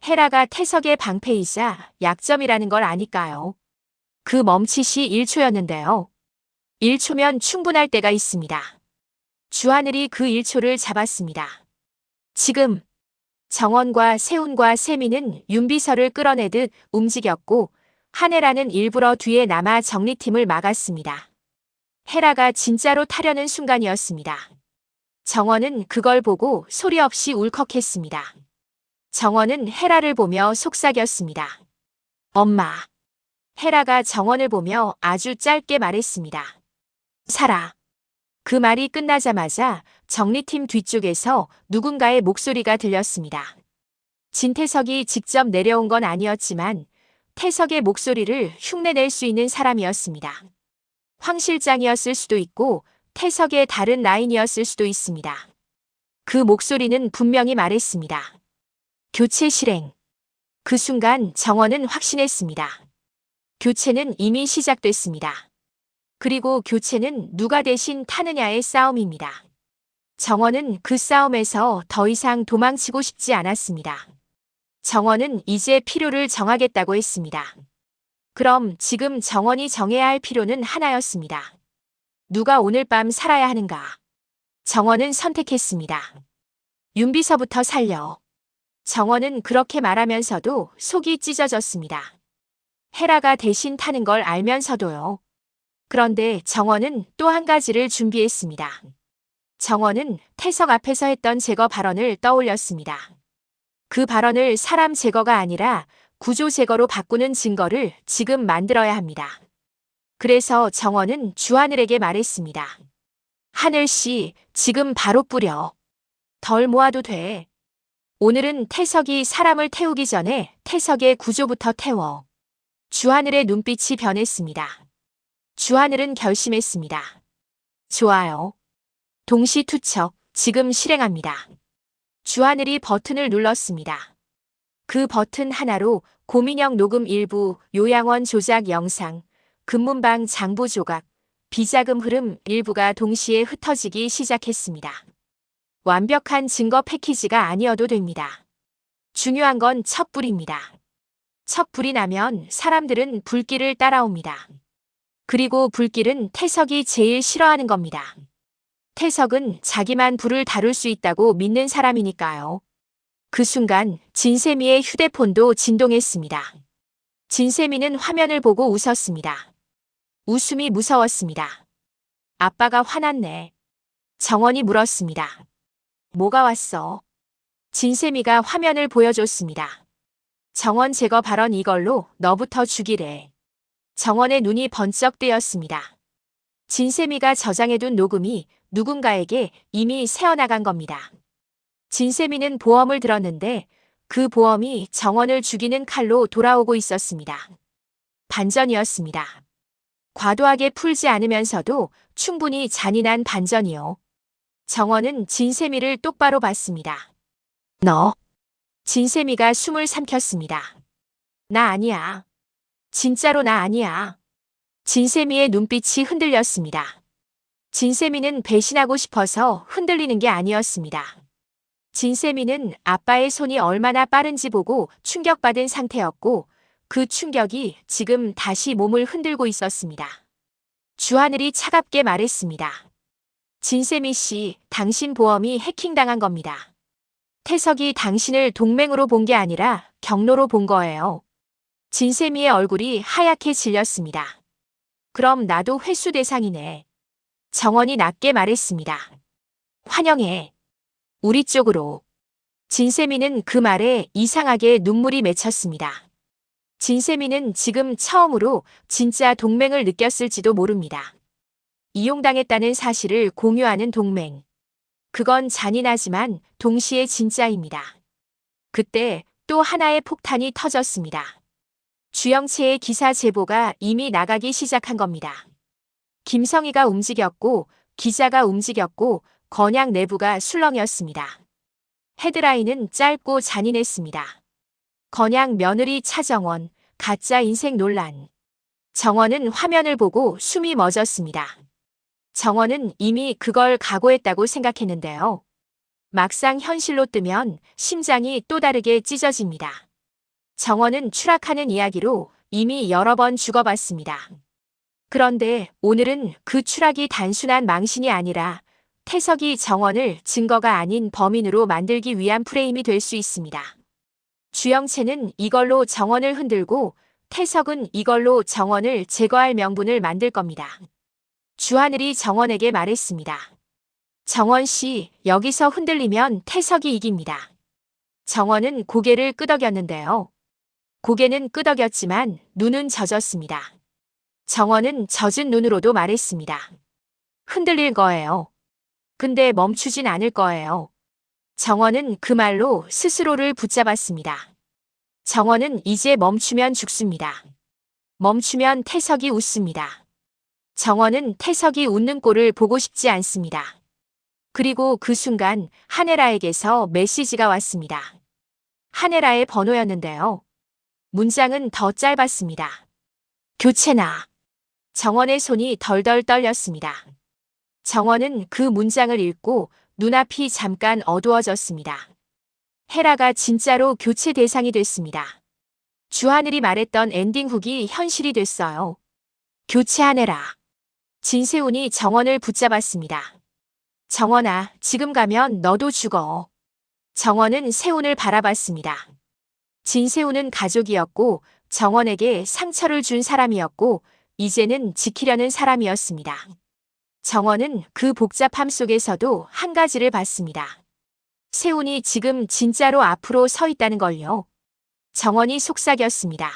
헤라가 태석의 방패이자 약점이라는 걸 아니까요. 그 멈칫이 1초였는데요. 1초면 충분할 때가 있습니다. 주하늘이 그 1초를 잡았습니다. 지금 정원과 세훈과 세미는 윤비서를 끌어내듯 움직였고 한혜라는 일부러 뒤에 남아 정리팀을 막았습니다. 헤라가 진짜로 타려는 순간이었습니다. 정원은 그걸 보고 소리 없이 울컥했습니다. 정원은 헤라를 보며 속삭였습니다. 엄마. 헤라가 정원을 보며 아주 짧게 말했습니다. 살아. 그 말이 끝나자마자 정리팀 뒤쪽에서 누군가의 목소리가 들렸습니다. 진태석이 직접 내려온 건 아니었지만 태석의 목소리를 흉내낼 수 있는 사람이었습니다. 황 실장이었을 수도 있고 태석의 다른 라인이었을 수도 있습니다. 그 목소리는 분명히 말했습니다. 교체 실행. 그 순간 정원은 확신했습니다. 교체는 이미 시작됐습니다. 그리고 교체는 누가 대신 타느냐의 싸움입니다. 정원은 그 싸움에서 더 이상 도망치고 싶지 않았습니다. 정원은 이제 필요를 정하겠다고 했습니다. 그럼 지금 정원이 정해야 할 필요는 하나였습니다. 누가 오늘 밤 살아야 하는가? 정원은 선택했습니다. 윤비서부터 살려. 정원은 그렇게 말하면서도 속이 찢어졌습니다. 헤라가 대신 타는 걸 알면서도요. 그런데 정원은 또 한 가지를 준비했습니다. 정원은 태석 앞에서 했던 제거 발언을 떠올렸습니다. 그 발언을 사람 제거가 아니라 구조 제거로 바꾸는 증거를 지금 만들어야 합니다. 그래서 정원은 주하늘에게 말했습니다. 하늘씨, 지금 바로 뿌려. 덜 모아도 돼. 오늘은 태석이 사람을 태우기 전에 태석의 구조부터 태워. 주하늘의 눈빛이 변했습니다. 주하늘은 결심했습니다. 좋아요. 동시 투척, 지금 실행합니다. 주하늘이 버튼을 눌렀습니다. 그 버튼 하나로 고민형 녹음 일부, 요양원 조작 영상, 금문방 장부 조각, 비자금 흐름 일부가 동시에 흩어지기 시작했습니다. 완벽한 증거 패키지가 아니어도 됩니다. 중요한 건 첫 불입니다. 첫 불이 나면 사람들은 불길을 따라옵니다. 그리고 불길은 태석이 제일 싫어하는 겁니다. 태석은 자기만 불을 다룰 수 있다고 믿는 사람이니까요. 그 순간 진세미의 휴대폰도 진동했습니다. 진세미는 화면을 보고 웃었습니다. 웃음이 무서웠습니다. 아빠가 화났네. 정원이 물었습니다. 뭐가 왔어? 진세미가 화면을 보여줬습니다. 정원 제거 발언 이걸로 너부터 죽이래. 정원의 눈이 번쩍 뜨였습니다. 진세미가 저장해둔 녹음이 누군가에게 이미 새어나간 겁니다. 진세미는 보험을 들었는데 그 보험이 정원을 죽이는 칼로 돌아오고 있었습니다. 반전이었습니다. 과도하게 풀지 않으면서도 충분히 잔인한 반전이요. 정원은 진세미를 똑바로 봤습니다. 너. 진세미가 숨을 삼켰습니다. 나 아니야. 진짜로 나 아니야. 진세미의 눈빛이 흔들렸습니다. 진세미는 배신하고 싶어서 흔들리는 게 아니었습니다. 진세미는 아빠의 손이 얼마나 빠른지 보고 충격받은 상태였고 그 충격이 지금 다시 몸을 흔들고 있었습니다. 주하늘이 차갑게 말했습니다. 진세미 씨, 당신 보험이 해킹당한 겁니다. 태석이 당신을 동맹으로 본 게 아니라 경로로 본 거예요. 진세미의 얼굴이 하얗게 질렸습니다. 그럼 나도 회수 대상이네. 정원이 낮게 말했습니다. 환영해. 우리 쪽으로. 진세미는 그 말에 이상하게 눈물이 맺혔습니다. 진세미는 지금 처음으로 진짜 동맹을 느꼈을지도 모릅니다. 이용당했다는 사실을 공유하는 동맹. 그건 잔인하지만 동시에 진짜입니다. 그때 또 하나의 폭탄이 터졌습니다. 주영채의 기사 제보가 이미 나가기 시작한 겁니다. 김성희가 움직였고 기자가 움직였고 건양 내부가 술렁이었습니다. 헤드라인은 짧고 잔인했습니다. 건양 며느리 차정원, 가짜 인생 논란. 정원은 화면을 보고 숨이 멎었습니다. 정원은 이미 그걸 각오했다고 생각했는데요. 막상 현실로 뜨면 심장이 또 다르게 찢어집니다. 정원은 추락하는 이야기로 이미 여러 번 죽어봤습니다. 그런데 오늘은 그 추락이 단순한 망신이 아니라 태석이 정원을 증거가 아닌 범인으로 만들기 위한 프레임이 될 수 있습니다. 주영채는 이걸로 정원을 흔들고 태석은 이걸로 정원을 제거할 명분을 만들 겁니다. 주하늘이 정원에게 말했습니다. 정원 씨, 여기서 흔들리면 태석이 이깁니다. 정원은 고개를 끄덕였는데요. 고개는 끄덕였지만 눈은 젖었습니다. 정원은 젖은 눈으로도 말했습니다. 흔들릴 거예요. 근데 멈추진 않을 거예요. 정원은 그 말로 스스로를 붙잡았습니다. 정원은 이제 멈추면 죽습니다. 멈추면 태석이 웃습니다. 정원은 태석이 웃는 꼴을 보고 싶지 않습니다. 그리고 그 순간 하네라에게서 메시지가 왔습니다. 하네라의 번호였는데요. 문장은 더 짧았습니다. 교체나. 정원의 손이 덜덜 떨렸습니다. 정원은 그 문장을 읽고 눈앞이 잠깐 어두워졌습니다. 헤라가 진짜로 교체 대상이 됐습니다. 주하늘이 말했던 엔딩훅이 현실이 됐어요. 교체하네라. 진세훈이 정원을 붙잡았습니다. 정원아, 지금 가면 너도 죽어. 정원은 세훈을 바라봤습니다. 진세훈은 가족이었고 정원에게 상처를 준 사람이었고 이제는 지키려는 사람이었습니다. 정원은 그 복잡함 속에서도 한 가지를 봤습니다. 세훈이 지금 진짜로 앞으로 서 있다는 걸요. 정원이 속삭였습니다.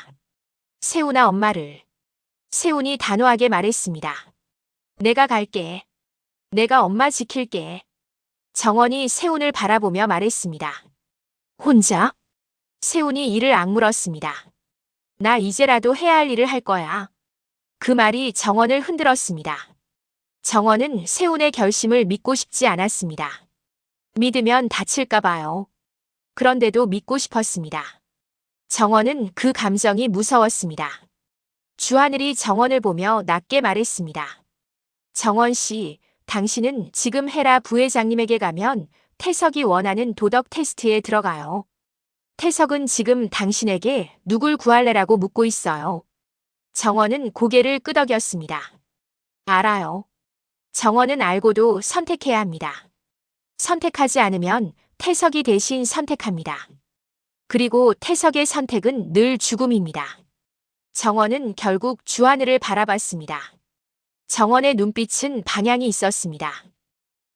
세훈아, 엄마를. 세훈이 단호하게 말했습니다. 내가 갈게. 내가 엄마 지킬게. 정원이 세훈을 바라보며 말했습니다. 혼자? 세훈이 이를 악물었습니다. 나 이제라도 해야 할 일을 할 거야. 그 말이 정원을 흔들었습니다. 정원은 세훈의 결심을 믿고 싶지 않았습니다. 믿으면 다칠까 봐요. 그런데도 믿고 싶었습니다. 정원은 그 감정이 무서웠습니다. 주하늘이 정원을 보며 낮게 말했습니다. 정원 씨, 당신은 지금 헤라 부회장님에게 가면 태석이 원하는 도덕 테스트에 들어가요. 태석은 지금 당신에게 누굴 구할래라고 묻고 있어요. 정원은 고개를 끄덕였습니다. 알아요. 정원은 알고도 선택해야 합니다. 선택하지 않으면 태석이 대신 선택합니다. 그리고 태석의 선택은 늘 죽음입니다. 정원은 결국 주하늘을 바라봤습니다. 정원의 눈빛은 방향이 있었습니다.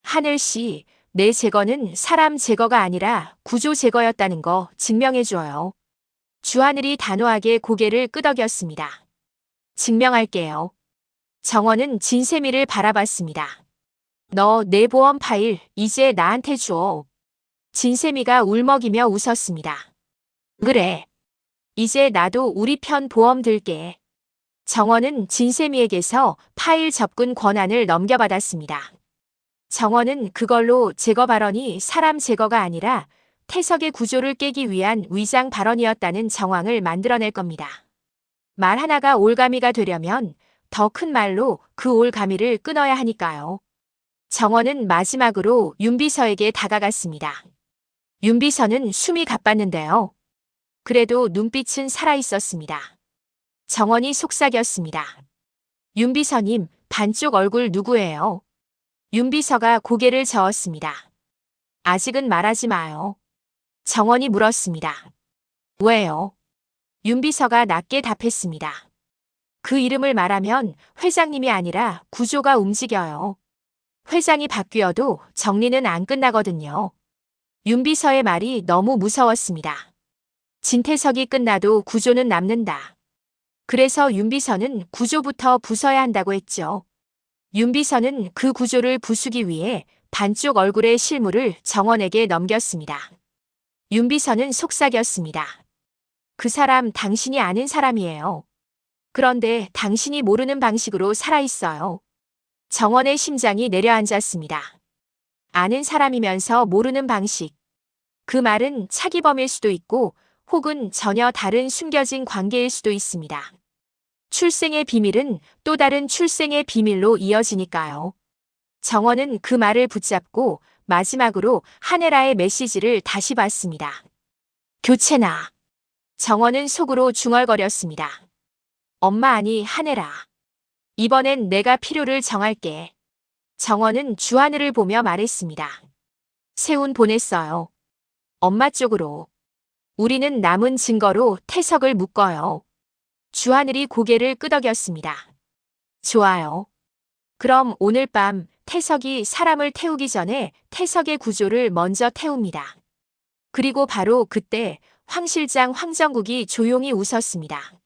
하늘씨, 내 제거는 사람 제거가 아니라 구조 제거였다는 거 증명해줘요. 주하늘이 단호하게 고개를 끄덕였습니다. 증명할게요. 정원은 진세미를 바라봤습니다. 너 내 보험 파일 이제 나한테 줘. 진세미가 울먹이며 웃었습니다. 그래. 이제 나도 우리 편 보험 들게. 정원은 진세미에게서 파일 접근 권한을 넘겨받았습니다. 정원은 그걸로 제거 발언이 사람 제거가 아니라 태석의 구조를 깨기 위한 위장 발언이었다는 정황을 만들어낼 겁니다. 말 하나가 올가미가 되려면 더 큰 말로 그 올가미를 끊어야 하니까요. 정원은 마지막으로 윤비서에게 다가갔습니다. 윤비서는 숨이 가빴는데요. 그래도 눈빛은 살아있었습니다. 정원이 속삭였습니다. 윤비서님, 반쪽 얼굴 누구예요? 윤비서가 고개를 저었습니다. 아직은 말하지 마요. 정원이 물었습니다. 왜요? 윤비서가 낮게 답했습니다. 그 이름을 말하면 회장님이 아니라 구조가 움직여요. 회장이 바뀌어도 정리는 안 끝나거든요. 윤비서의 말이 너무 무서웠습니다. 진태석이 끝나도 구조는 남는다. 그래서 윤비서는 구조부터 부숴야 한다고 했죠. 윤비서는 그 구조를 부수기 위해 반쪽 얼굴의 실물을 정원에게 넘겼습니다. 윤비서는 속삭였습니다. 그 사람 당신이 아는 사람이에요. 그런데 당신이 모르는 방식으로 살아있어요. 정원의 심장이 내려앉았습니다. 아는 사람이면서 모르는 방식. 그 말은 차기범일 수도 있고 혹은 전혀 다른 숨겨진 관계일 수도 있습니다. 출생의 비밀은 또 다른 출생의 비밀로 이어지니까요. 정원은 그 말을 붙잡고 마지막으로 하네라의 메시지를 다시 봤습니다. 교체나. 정원은 속으로 중얼거렸습니다. 엄마 아니 하네라. 이번엔 내가 필요를 정할게. 정원은 주하늘을 보며 말했습니다. 세훈 보냈어요. 엄마 쪽으로. 우리는 남은 증거로 태석을 묶어요. 주하늘이 고개를 끄덕였습니다. 좋아요. 그럼 오늘 밤 태석이 사람을 태우기 전에 태석의 구조를 먼저 태웁니다. 그리고 바로 그때 황 실장 황정국이 조용히 웃었습니다.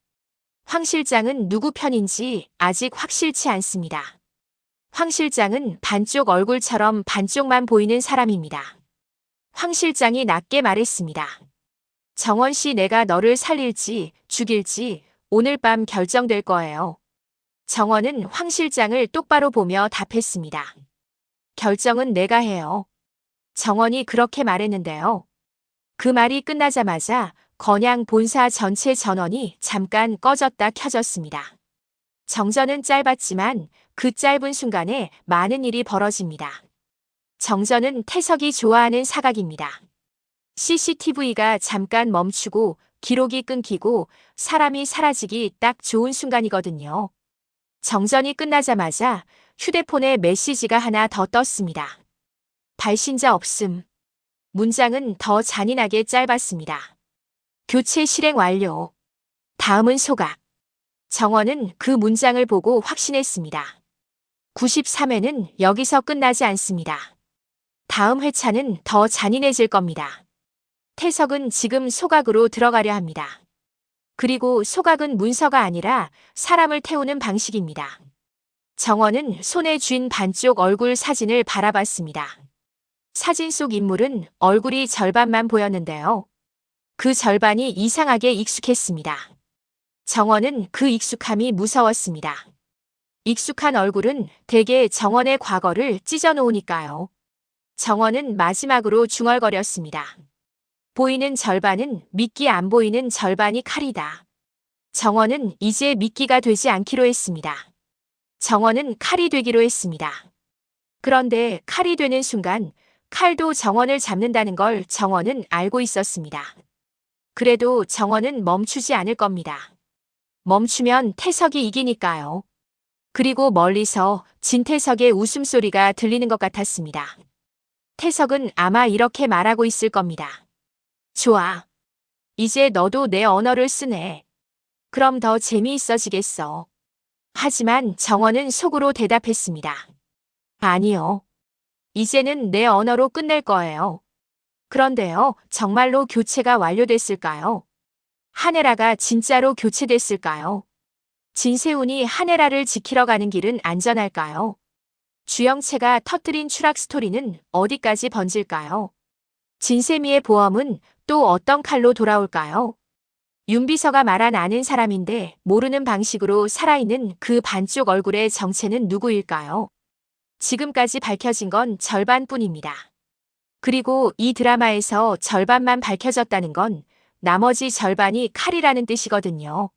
황 실장은 누구 편인지 아직 확실치 않습니다. 황 실장은 반쪽 얼굴처럼 반쪽만 보이는 사람입니다. 황 실장이 낮게 말했습니다. 정원 씨, 내가 너를 살릴지 죽일지 오늘 밤 결정될 거예요. 정원은 황 실장을 똑바로 보며 답했습니다. 결정은 내가 해요. 정원이 그렇게 말했는데요. 그 말이 끝나자마자 건양 본사 전체 전원이 잠깐 꺼졌다 켜졌습니다. 정전은 짧았지만 그 짧은 순간에 많은 일이 벌어집니다. 정전은 태석이 좋아하는 사각입니다. CCTV가 잠깐 멈추고 기록이 끊기고 사람이 사라지기 딱 좋은 순간이거든요. 정전이 끝나자마자 휴대폰에 메시지가 하나 더 떴습니다. 발신자 없음. 문장은 더 잔인하게 짧았습니다. 교체 실행 완료. 다음은 소각. 정원은 그 문장을 보고 확신했습니다. 93회는 여기서 끝나지 않습니다. 다음 회차는 더 잔인해질 겁니다. 태석은 지금 소각으로 들어가려 합니다. 그리고 소각은 문서가 아니라 사람을 태우는 방식입니다. 정원은 손에 쥔 반쪽 얼굴 사진을 바라봤습니다. 사진 속 인물은 얼굴이 절반만 보였는데요. 그 절반이 이상하게 익숙했습니다. 정원은 그 익숙함이 무서웠습니다. 익숙한 얼굴은 대개 정원의 과거를 찢어놓으니까요. 정원은 마지막으로 중얼거렸습니다. 보이는 절반은 미끼, 안 보이는 절반이 칼이다. 정원은 이제 미끼가 되지 않기로 했습니다. 정원은 칼이 되기로 했습니다. 그런데 칼이 되는 순간 칼도 정원을 잡는다는 걸 정원은 알고 있었습니다. 그래도 정원은 멈추지 않을 겁니다. 멈추면 태석이 이기니까요. 그리고 멀리서 진태석의 웃음소리가 들리는 것 같았습니다. 태석은 아마 이렇게 말하고 있을 겁니다. 좋아. 이제 너도 내 언어를 쓰네. 그럼 더 재미있어지겠어. 하지만 정원은 속으로 대답했습니다. 아니요. 이제는 내 언어로 끝낼 거예요. 그런데요, 정말로 교체가 완료됐을까요? 하네라가 진짜로 교체됐을까요? 진세훈이 하네라를 지키러 가는 길은 안전할까요? 주영채가 터뜨린 추락 스토리는 어디까지 번질까요? 진세미의 보험은 또 어떤 칼로 돌아올까요? 윤비서가 말한 아는 사람인데 모르는 방식으로 살아있는 그 반쪽 얼굴의 정체는 누구일까요? 지금까지 밝혀진 건 절반뿐입니다. 그리고 이 드라마에서 절반만 밝혀졌다는 건 나머지 절반이 칼이라는 뜻이거든요.